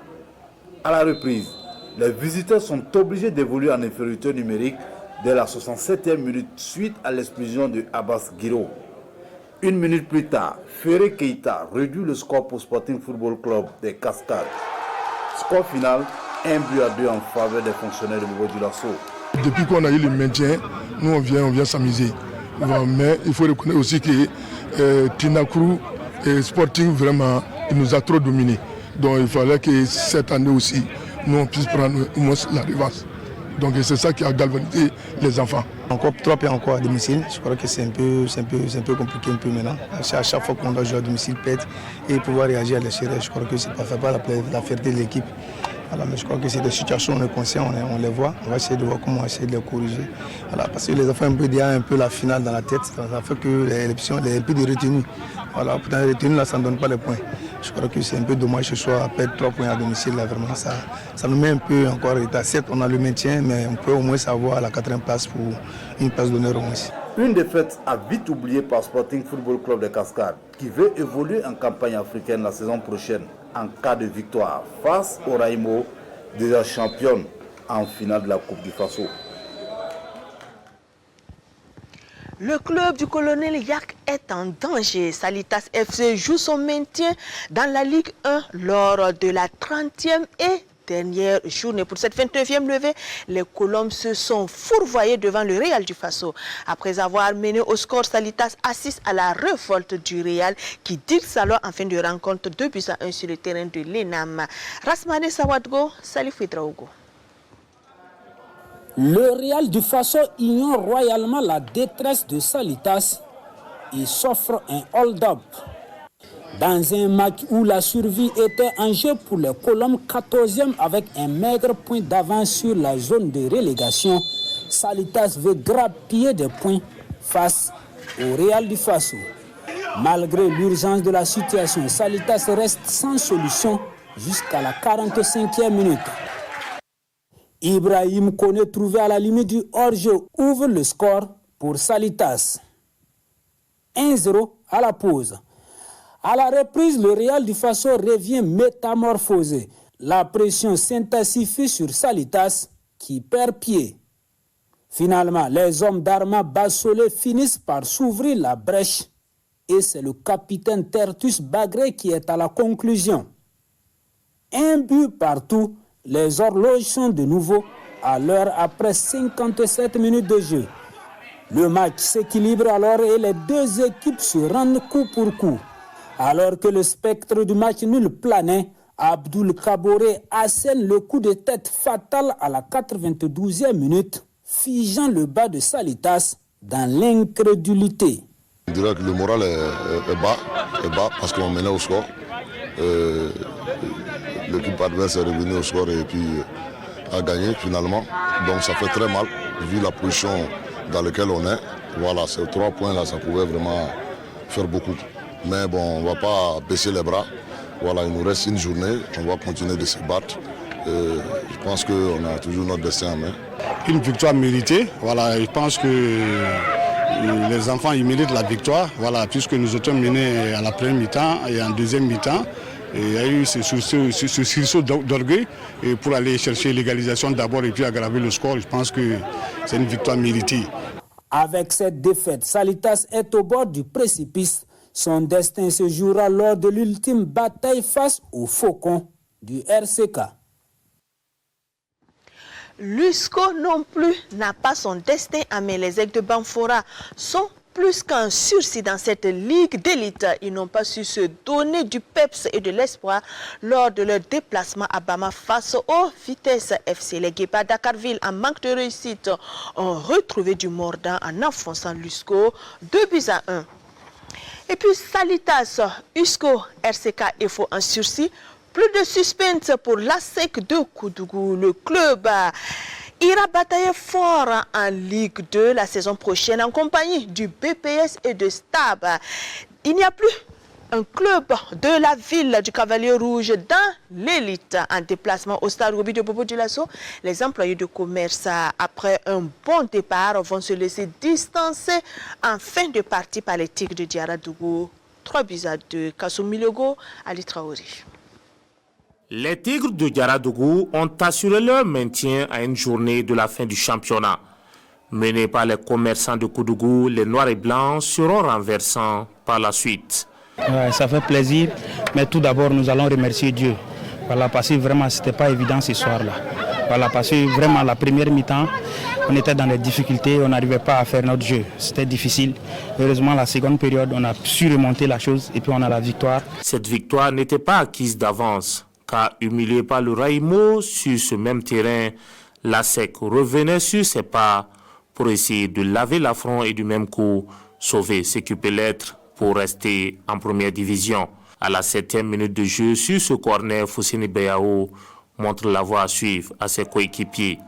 À la reprise, les visiteurs sont obligés d'évoluer en infériorité numérique dès la 67e minute suite à l'explosion de Abbas Giro. Une minute plus tard, Ferré Keita réduit le score pour Sporting Football Club des Cascades. Score final, 1-2 en faveur des fonctionnaires de Bobo Dioulasso. Depuis qu'on a eu le maintien, nous on vient s'amuser. Mais il faut reconnaître aussi que Tenakru et Sporting, vraiment, il nous a trop dominés. Donc il fallait que cette année aussi, nous on puisse prendre au moins la revanche. Donc c'est ça qui a galvanisé les enfants. Encore trop et encore à domicile, je crois que c'est un peu compliqué un peu maintenant. À chaque fois qu'on doit jouer à domicile, peut-être, et pouvoir réagir à l'extérieur, je crois que c'est pas la fierté de l'équipe. Voilà, mais je crois que c'est des situations, on est conscient, on les voit, on va essayer de voir comment essayer de les corriger. Voilà, parce que les enfants ont un peu la finale dans la tête, ça fait que l'élection, il y a un peu de retenue. Voilà, pourtant les retenues là, ça ne donne pas les points. Je crois que c'est un peu dommage ce soir à perdre 3 points à domicile, là, vraiment, ça nous met un peu encore en retard. Certes, on a le maintien, mais on peut au moins savoir la 4e place pour une place d'honneur au moins. Une défaite à vite oubliée par Sporting Football Club de Cascades, qui veut évoluer en campagne africaine la saison prochaine en cas de victoire face au Raimo, déjà championne en finale de la Coupe du Faso. Le club du colonel Yak est en danger. Salitas FC joue son maintien dans la Ligue 1 lors de la 30e et dernière journée. Pour cette 29e levée, les Colombes se sont fourvoyés devant le Real du Faso. Après avoir mené au score, Salitas assiste à la révolte du Real qui dicte sa loi en fin de rencontre 2-1 sur le terrain de l'ENAM. Rasmane Sawadgo, Salif Ouedraogo. Le Real du Faso ignore royalement la détresse de Salitas et s'offre un hold-up. Dans un match où la survie était en jeu pour les Colombes, 14e avec un maigre point d'avance sur la zone de relégation, Salitas veut grappiller des points face au Real du Faso. Malgré l'urgence de la situation, Salitas reste sans solution jusqu'à la 45e minute. Ibrahim Koné, trouvé à la limite du hors-jeu, ouvre le score pour Salitas. 1-0 à la pause. À la reprise, le Real du Faso revient métamorphosé. La pression s'intensifie sur Salitas qui perd pied. Finalement, les hommes d'Arma Bassolé finissent par s'ouvrir la brèche et c'est le capitaine Tertus Bagré qui est à la conclusion. 1 but partout, les horloges sont de nouveau à l'heure après 57 minutes de jeu. Le match s'équilibre alors et les deux équipes se rendent coup pour coup. Alors que le spectre du match nul planait, Abdoul Kaboré assène le coup de tête fatal à la 92e minute, figeant le bas de Salitas dans l'incrédulité. Je dirais que le moral est bas parce qu'on menait au score. L'équipe adverse est revenue au score et puis a gagné finalement. Donc ça fait très mal vu la position dans laquelle on est. Voilà, ces 3 points là, ça pouvait vraiment faire beaucoup. Mais bon, on ne va pas baisser les bras. Voilà, il nous reste une journée, on va continuer de se battre. Je pense qu'on a toujours notre destin en main. Une victoire méritée, voilà, je pense que les enfants ils méritent la victoire, voilà, puisque nous étions menés à la première mi-temps et en deuxième mi-temps. Et il y a eu ce sursaut d'orgueil pour aller chercher l'égalisation d'abord et puis aggraver le score. Je pense que c'est une victoire méritée. Avec cette défaite, Salitas est au bord du précipice. Son destin se jouera lors de l'ultime bataille face aux Faucons du RCK. L'USCO non plus n'a pas son destin à main. Les Aigles de Bamfora sont plus qu'un sursis dans cette ligue d'élite. Ils n'ont pas su se donner du peps et de l'espoir lors de leur déplacement à Bama face aux Vitesse FC. Les Guépards Dakarville, en manque de réussite, ont retrouvé du mordant en enfonçant l'USCO 2-1. Et puis Salitas, USCO, RCK et FO en sursis. Plus de suspense pour l'ASEC de Koudougou. Le club ira batailler fort en Ligue 2 la saison prochaine en compagnie du BPS et de Stab. Il n'y a plus un club de la ville du Cavalier Rouge dans l'élite. En déplacement au stade Roby de Bobo Dioulasso, les employés de commerce, après un bon départ, vont se laisser distancer en fin de partie par les Tigres de Diaradougou. 3-2. Kassoum Milogo, Ali Traoré. Les Tigres de Diaradougou ont assuré leur maintien à une journée de la fin du championnat. Menés par les commerçants de Koudougou, les Noirs et Blancs seront renversants par la suite. Ouais, ça fait plaisir, mais tout d'abord nous allons remercier Dieu. Voilà, parce que vraiment ce n'était pas évident ce soir-là. Voilà, parce que vraiment la première mi-temps, on était dans les difficultés, on n'arrivait pas à faire notre jeu. C'était difficile. Heureusement, la seconde période, on a su remonter la chose et puis on a la victoire. Cette victoire n'était pas acquise d'avance, car humilié par le Raïmo sur ce même terrain, l'ASEC revenait sur ses pas pour essayer de laver l'affront et du même coup sauver ce qui peut l'être pour rester en première division. À la 7e minute de jeu, sur ce corner, Foussini Beyao montre la voie à suivre à ses coéquipiers.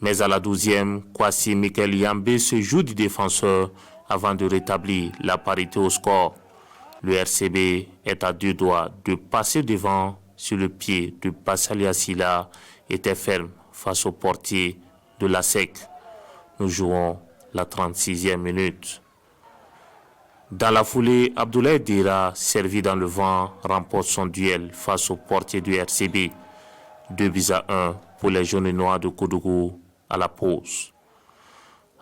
Mais à la 12e, Kwasi Mikel Yambé se joue du défenseur avant de rétablir la parité au score. Le RCB est à 2 doigts de passer devant sur le pied de Bassali Assila, était ferme face au portier de la SEC. Nous jouons la 36e minute. Dans la foulée, Abdoulaye Dira, servi dans le vent, remporte son duel face au portier du RCB. 2-1 pour les jaunes et noirs de Koudougou à la pause.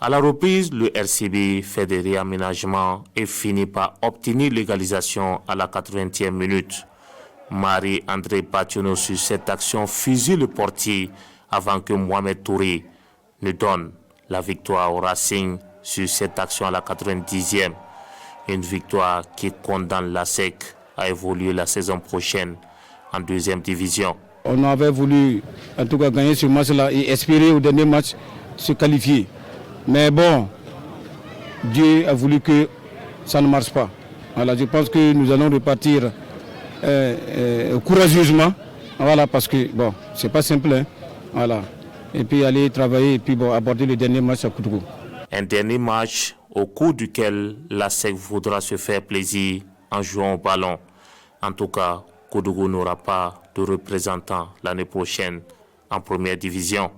À la reprise, le RCB fait des réaménagements et finit par obtenir l'égalisation à la 80e minute. Marie-André Bationo sur cette action fusille le portier avant que Mohamed Touré ne donne la victoire au Racing sur cette action à la 90e. Une victoire qui condamne l'ASEC à évoluer la saison prochaine en 2e division. On avait voulu en tout cas gagner ce match-là et espérer au dernier match se qualifier. Mais bon, Dieu a voulu que ça ne marche pas. Voilà, je pense que nous allons repartir courageusement, voilà, parce que bon, c'est pas simple, hein, voilà. Et puis aller travailler et puis bon, aborder le dernier match à Koudougou. Un dernier match au cours duquel l'ASEC voudra se faire plaisir en jouant au ballon. En tout cas, Koudougou n'aura pas de représentant l'année prochaine en première division.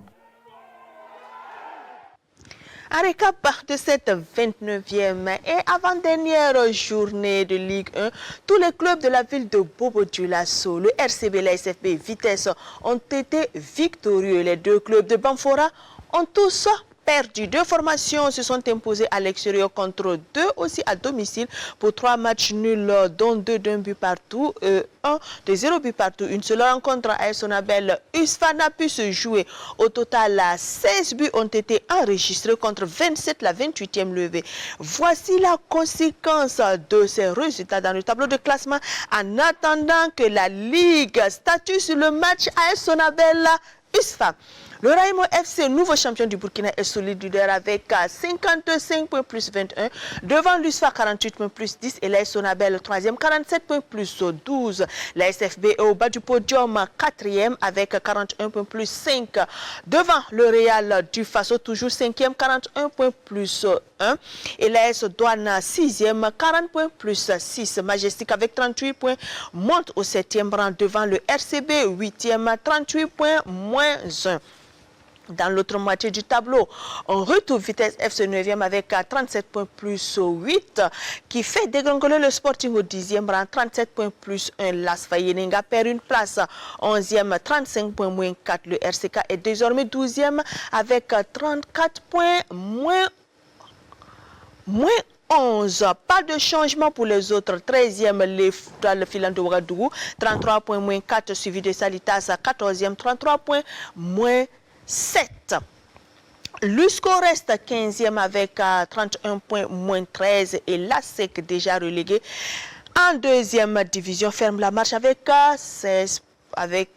Un récap de cette 29e et avant-dernière journée de Ligue 1, tous les clubs de la ville de Bobo Dioulasso, le RCB, la SFB, Vitesse ont été victorieux. Les deux clubs de Bamfora ont tous perdu. 2 formations se sont imposées à l'extérieur contre 2 aussi à domicile pour 3 matchs nuls, dont 2 d'un but partout, 1 de 0 but partout. Une seule rencontre à Sonabel USFA n'a pu se jouer. Au total, 16 buts ont été enregistrés contre 27 la 28e levée. Voici la conséquence de ces résultats dans le tableau de classement en attendant que la Ligue statue sur le match à Sonabel USFA. Le Raïmo FC, nouveau champion du Burkina, est solide leader avec 55 points plus 21. Devant l'USFA, 48 points plus 10. Et l'AS Sonabel, 3e, 47 points plus 12. La SFB est au bas du podium, 4e, avec 41 points plus 5. Devant le Real du Faso, toujours 5e, 41 points plus 1. 1. Et l'AS Douane 6e, 40 points plus 6. Majestic avec 38 points monte au 7e rang devant le RCB 8e, 38 points moins 1. Dans l'autre moitié du tableau, on retrouve Vitesse FC 9e avec 37 points plus 8 qui fait dégringoler le Sporting au 10e rang, 37 points plus 1. Las Fayenenga perd une place, 11e, 35 points moins 4. Le RCK est désormais 12e avec 34 points moins 11. Pas de changement pour les autres. 13e, le Filan de Ouagadougou, 33 points moins 4, suivi de Salitas, 14e, 33 points moins 7. Lusco reste 15e avec 31 points moins 13 et l'ASEC déjà relégué en deuxième division ferme la marche avec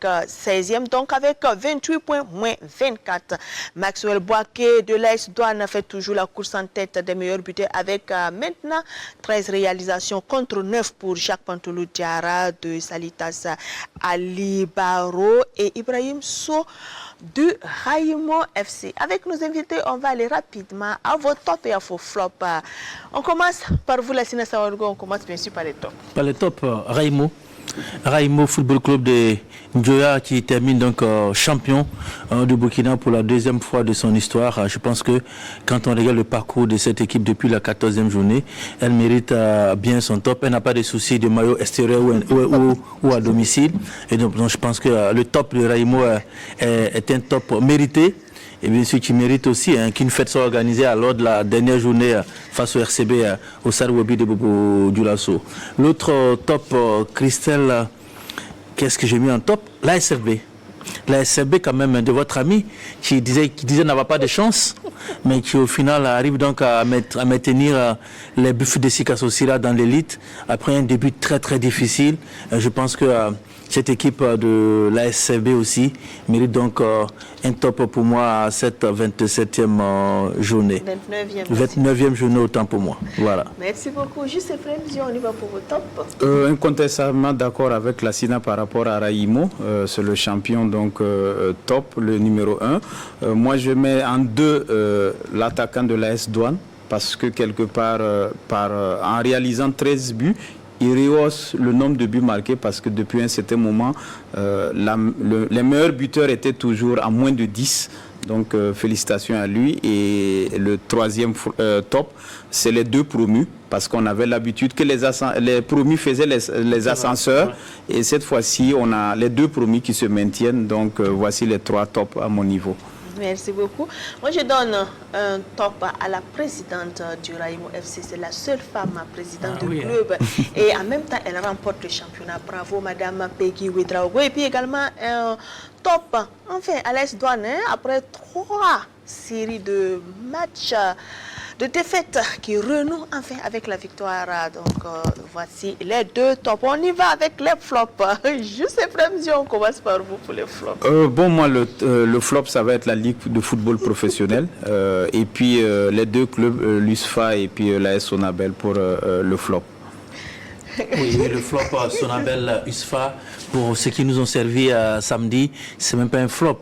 16e, donc avec 28 points moins 24. Maxwell Boaké de l'AS Douane fait toujours la course en tête des meilleurs buteurs avec maintenant 13 réalisations contre 9 pour Jacques Pantoulou Diarra de Salitas Ali Baro et Ibrahim So du Raïmo FC. Avec nos invités, on va aller rapidement à vos tops et à vos flops. On commence par vous, Lassina Sawargo. On commence bien sûr par les tops. Par les tops, Raïmo Football Club de Ndjoya qui termine donc champion de Burkina pour la deuxième fois de son histoire. Je pense que quand on regarde le parcours de cette équipe depuis la 14e journée, elle mérite bien son top. Elle n'a pas de soucis de maillot extérieur ou à domicile. Et donc je pense que le top de Raïmo est un top mérité. Et bien sûr qui mérite aussi qu'une fête soit organisée lors de la dernière journée face au RCB au Stade Wobi de Bobo Dioulasso. L'autre top, Christelle, qu'est-ce que j'ai mis en top? La SFB. La SFB quand même de votre ami qui disait n'avoir pas de chance, mais qui au final arrive donc à maintenir les Buffs de Sika Sosira dans l'élite après un début très très difficile. Je pense que cette équipe de la SFB aussi mérite donc un top pour moi à cette 27e journée. 29e journée autant pour moi. Voilà. Merci beaucoup. Juste Frère, on y va pour vos tops. Incontestablement d'accord avec la SINA par rapport à Raïmo. C'est le champion donc top, le numéro 1. Moi je mets en 2 l'attaquant de l'AS Douane parce que quelque part en réalisant 13 buts, il rehausse le nombre de buts marqués parce que depuis un certain moment, les meilleurs buteurs étaient toujours à moins de 10. Donc félicitations à lui. Et le troisième top, c'est les 2 promus parce qu'on avait l'habitude que les promus faisaient les ascenseurs. Et cette fois-ci, on a les 2 promus qui se maintiennent. Donc voici les 3 tops à mon niveau. Merci beaucoup. Moi, je donne un top à la présidente du Raïmo FC. C'est la seule femme présidente du club. Et en même temps, elle remporte le championnat. Bravo, Madame Peggy Ouedraogo. Et puis également, un top, enfin, à l'AS Douane, après 3 séries de matchs de défaite qui renoue enfin avec la victoire. Donc voici les 2 tops. On y va avec les flops. Je sais pas si on commence par vous pour les flops. Bon, moi le flop ça va être la Ligue de football professionnel et puis les 2 clubs, l'USFA et puis l'AS Sonabel pour le flop. Oui, le flop Sonabel USFA pour ceux qui nous ont servi samedi, c'est même pas un flop,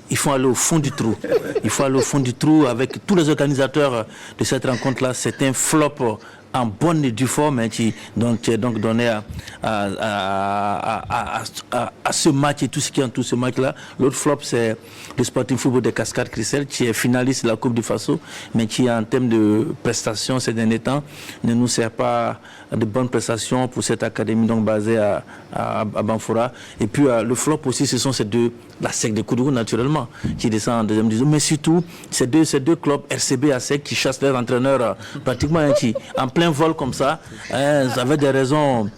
il faut aller au fond du trou. Il faut aller au fond du trou avec tous les organisateurs de cette rencontre-là. C'est un flop en bonne et due forme qui est donc donné à ce match et tout ce qui entoure ce match-là. L'autre flop, c'est le Sporting Football de Cascade Christelle qui est finaliste de la Coupe du Faso, mais qui en termes de prestations ces derniers temps ne nous sert pas de bonnes prestations pour cette académie donc basée à Banfora. Et puis le flop aussi, ce sont la SEC de Koudougou naturellement qui descend en deuxième division, mais surtout ces deux clubs RCB à SEC qui chassent leurs entraîneurs pratiquement en plein vol comme ça, ça avait des raisons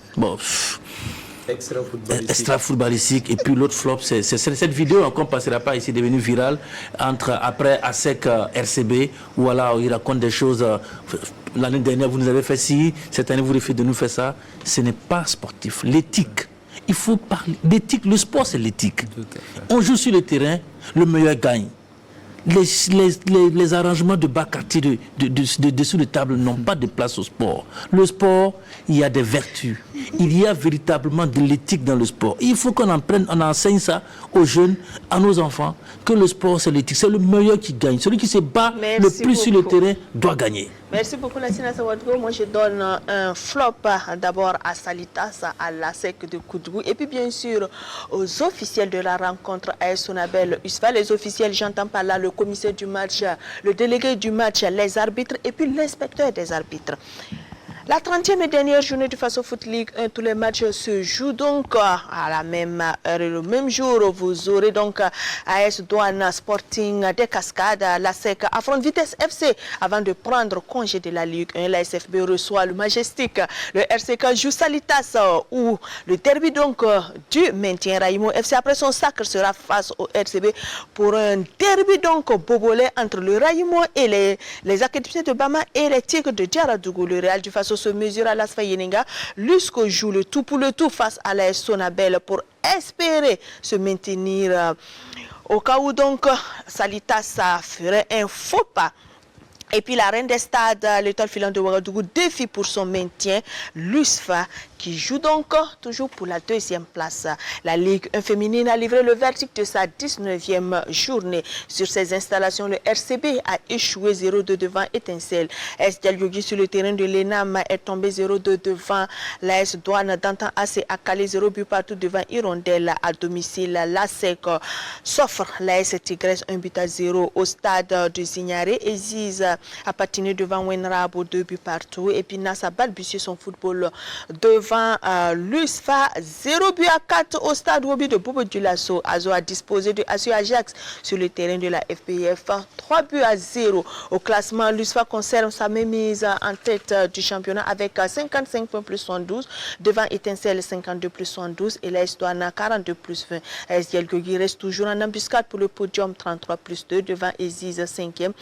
extra footballistique. Et puis l'autre flop, c'est cette vidéo qu'on ne passera pas ici, devenue virale après ASEC RCB, où alors il raconte des choses. L'année dernière vous nous avez fait ci, cette année vous refusez de nous faire ça. Ce n'est pas sportif. L'éthique, il faut parler d'éthique. Le sport, c'est l'éthique. On joue sur le terrain, le meilleur gagne. Les arrangements de bas quartier dessous de table n'ont pas de place au sport. Le sport, il y a des vertus. Il y a véritablement de l'éthique dans le sport. Il faut qu'on enseigne ça aux jeunes, à nos enfants, que le sport, c'est l'éthique. C'est le meilleur qui gagne. Celui qui se bat le plus sur le terrain doit gagner. Merci beaucoup, Lassina Sawadgo. Moi, je donne un flop d'abord à Salitas, à la SEC de Koudrou, et puis bien sûr aux officiels de la rencontre AS Sonabel USFA. Les officiels, j'entends par là le commissaire du match, le délégué du match, les arbitres et puis l'inspecteur des arbitres. La 30e et dernière journée du Faso Foot League 1, tous les matchs se jouent donc à la même heure et le même jour. Vous aurez donc AS Douane Sporting des Cascades, la SEC affronte Vitesse FC avant de prendre congé de la Ligue 1. La SFB reçoit le Majestic, le RCK joue Salitas ou le derby donc du maintien. Raïmo FC après son sacre sera face au RCB pour un derby donc bobolais entre le Raïmo et les académiciens de Bama et les Tigres de Diaradougou. Le Real du Faso se mesure à l'Asfa Yeninga. Lusco joue le tout pour le tout face à la Sonabel pour espérer se maintenir. Au cas où donc Salitas ferait un faux pas. Et puis la reine des stades, l'étoile filante de Ouagadougou, défie pour son maintien l'USFA qui joue donc toujours pour la 2e place. La Ligue 1 féminine a livré le verdict de sa 19e journée. Sur ses installations, le RCB a échoué 0-2 devant Étincelle. S. Dialyogi sur le terrain de l'ENAM est tombé 0-2 devant l'AS Douane. Dantan AC a calé 0 but partout devant Hirondelle à domicile. La SEC s'offre l'AS Tigresse 1-0 au stade de Zignaré. Eziz a patiné devant Wenrabo 2 buts partout. Et puis Nassa a balbutié son football devant l'USFA 0 but à 4 au stade Wobi de Bobo Dioulasso. Azo a disposé de Assio Ajax sur le terrain de la FPF 3 buts à 0. Au classement, l'USFA conserve sa mémise en tête du championnat avec 55 points plus 72 devant Étincelle 52 plus 72 et l'AS Douane 42 plus 20. AS Dialgogi reste toujours en embuscade pour le podium 33 plus 2 devant Eziz 5e.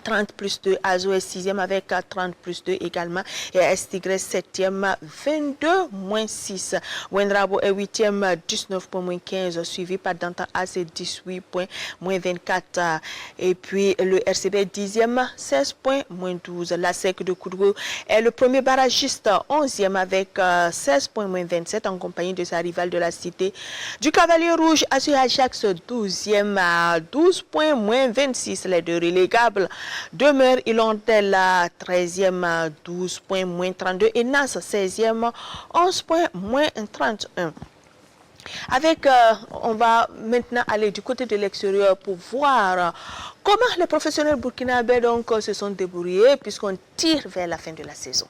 30 plus 2, Azo est 6e avec 30 plus 2 également. Et AS Tigresse 7e, 22 moins 6. Wenrabo est 8e, 19 points moins 15, suivi par Dantan AC 18 points moins 24. Et puis le RCB 10e, 16 points moins 12. La SEC de Koudrou est le premier barragiste, 11e avec 16 points moins 27 en compagnie de sa rivale de la cité du Cavalier Rouge, Assur Ajax 12e à 12 points moins 26. Les deux relégables demeure Hirondelle 13e 12 points moins 32 et Nas 16e 11 points moins 31. On va maintenant aller du côté de l'extérieur pour voir comment les professionnels burkinabés donc se sont débrouillés puisqu'on tire vers la fin de la saison.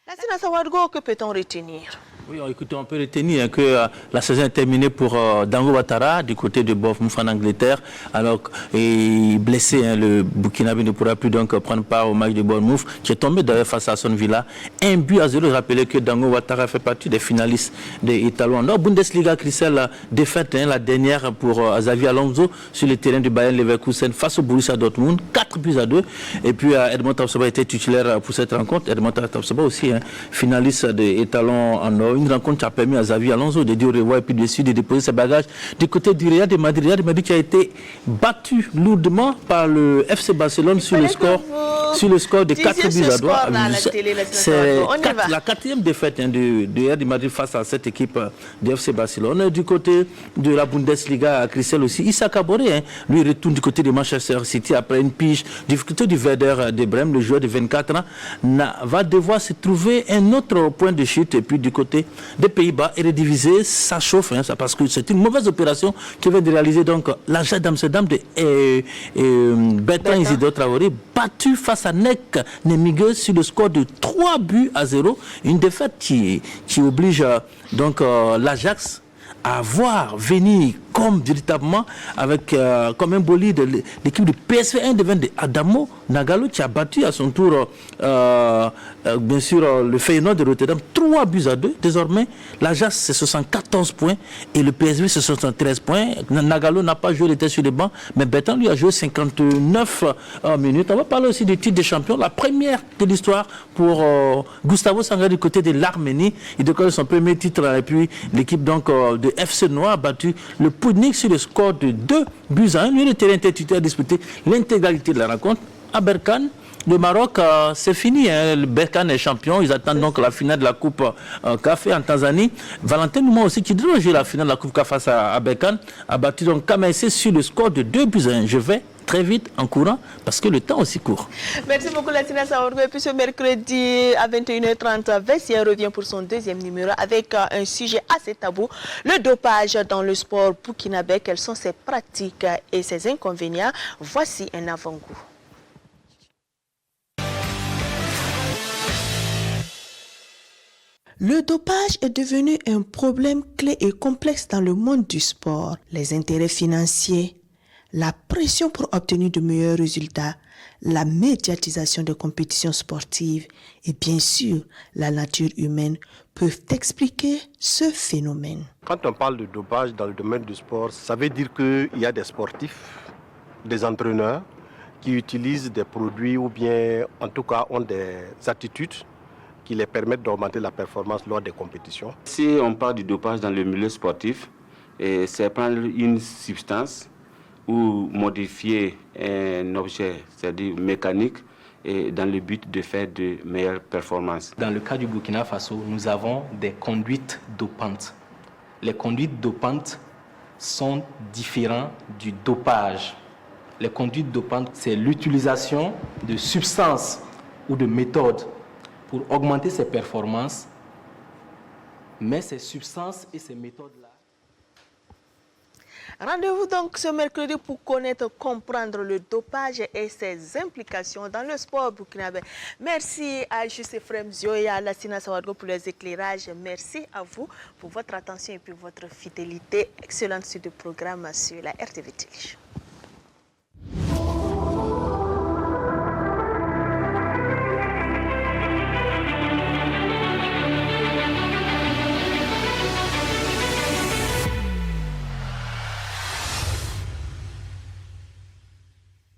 La Sina Sawadgo, que peut-on retenir? Oui, écoutez, on peut retenir que la saison est terminée pour Dango Ouattara du côté de Bournemouth en Angleterre. Alors, blessé, le Burkinabé ne pourra plus donc prendre part au match de Bournemouth, qui est tombé d'ailleurs face à Aston Villa. 1 but à 0. Je rappelais que Dango Ouattara fait partie des finalistes des Italo. En Bundesliga, Christelle, défaite la dernière pour Xavi Alonso sur le terrain du Bayern Leverkusen face au Borussia Dortmund. 4 buts à 2. Et puis Edmond Tapsoba était titulaire pour cette rencontre. Edmond Tapsoba aussi, finaliste des Étalons en or. Une rencontre qui a permis à Xavi Alonso de dire au revoir et puis de déposer ses bagages du côté du Real de Madrid. Real de Madrid qui a été battu lourdement par le FC Barcelone sur le score de 4 buts à 2. C'est la 4e défaite de Real de Madrid face à cette équipe du FC Barcelone. Du côté de la Bundesliga, à Christelle aussi, Issa Kaboré, lui retourne du côté de Manchester City après une pige du côté du Werder de Brême. Le joueur de 24 ans va devoir se trouver un autre point de chute et puis du côté des Pays-Bas et rediviser, ça chauffe, parce que c'est une mauvaise opération qui vient de réaliser donc l'Ajax d'Amsterdam de Bertrand Isidore Traoré, battu face à Nek Nemige sur le score de 3 buts à 0. Une défaite qui oblige donc l'Ajax à voir venir comme véritablement avec comme un bolide de l'équipe de PSV 1 de Adamo Nagalo qui a battu à son tour bien sûr le Feyenoord de Rotterdam 3 buts à 2. Désormais l'Ajax c'est 74 points et le PSV c'est 73 points. Nagalo n'a pas joué, il était sur les bancs, mais Bertrand lui a joué 59 minutes. On va parler aussi du titre de champion, la première de l'histoire pour Gustavo Sangare du côté de l'Arménie. Il décolle son premier titre et puis l'équipe donc de FC Noir a battu le Poudnik sur le score de 2 buts à 1. Lui, le terrain était titulaire à disputer l'intégralité de la rencontre. À Berkane, Le Maroc, c'est fini. Hein. Le Berkane est champion. Ils attendent donc la finale de la Coupe CAF en Tanzanie. Valentin Nouma aussi, qui devrait jouer la finale de la Coupe CAF face à Berkane, a battu donc KMC sur le score de 2-1. Je vais très vite en courant parce que le temps aussi court. Merci beaucoup Lassina Saorgo. Et puis ce mercredi à 21h30, Vessier revient pour son deuxième numéro avec un sujet assez tabou, le dopage dans le sport burkinabé. Quelles sont ses pratiques et ses inconvénients? Voici un avant-goût. Le dopage est devenu un problème clé et complexe dans le monde du sport. Les intérêts financiers, la pression pour obtenir de meilleurs résultats, la médiatisation des compétitions sportives et bien sûr la nature humaine peuvent expliquer ce phénomène. Quand on parle de dopage dans le domaine du sport, ça veut dire qu'il y a des sportifs, des entraîneurs qui utilisent des produits ou bien en tout cas ont des attitudes qui les permettent d'augmenter la performance lors des compétitions. Si on parle du dopage dans le milieu sportif, c'est prendre une substance ou modifier un objet, c'est-à-dire mécanique, et dans le but de faire de meilleures performances. Dans le cas du Burkina Faso, nous avons des conduites dopantes. Les conduites dopantes sont différentes du dopage. Les conduites dopantes, c'est l'utilisation de substances ou de méthodes pour augmenter ses performances, mais ces substances et ces méthodes-là. Rendez-vous donc ce mercredi pour connaître, comprendre le dopage et ses implications dans le sport burkinabé. Merci à Juste Frem Zio et à Lassina Saouadgo pour les éclairages. Merci à vous pour votre attention et pour votre fidélité. Excellente suite de programme sur la RTV Télé.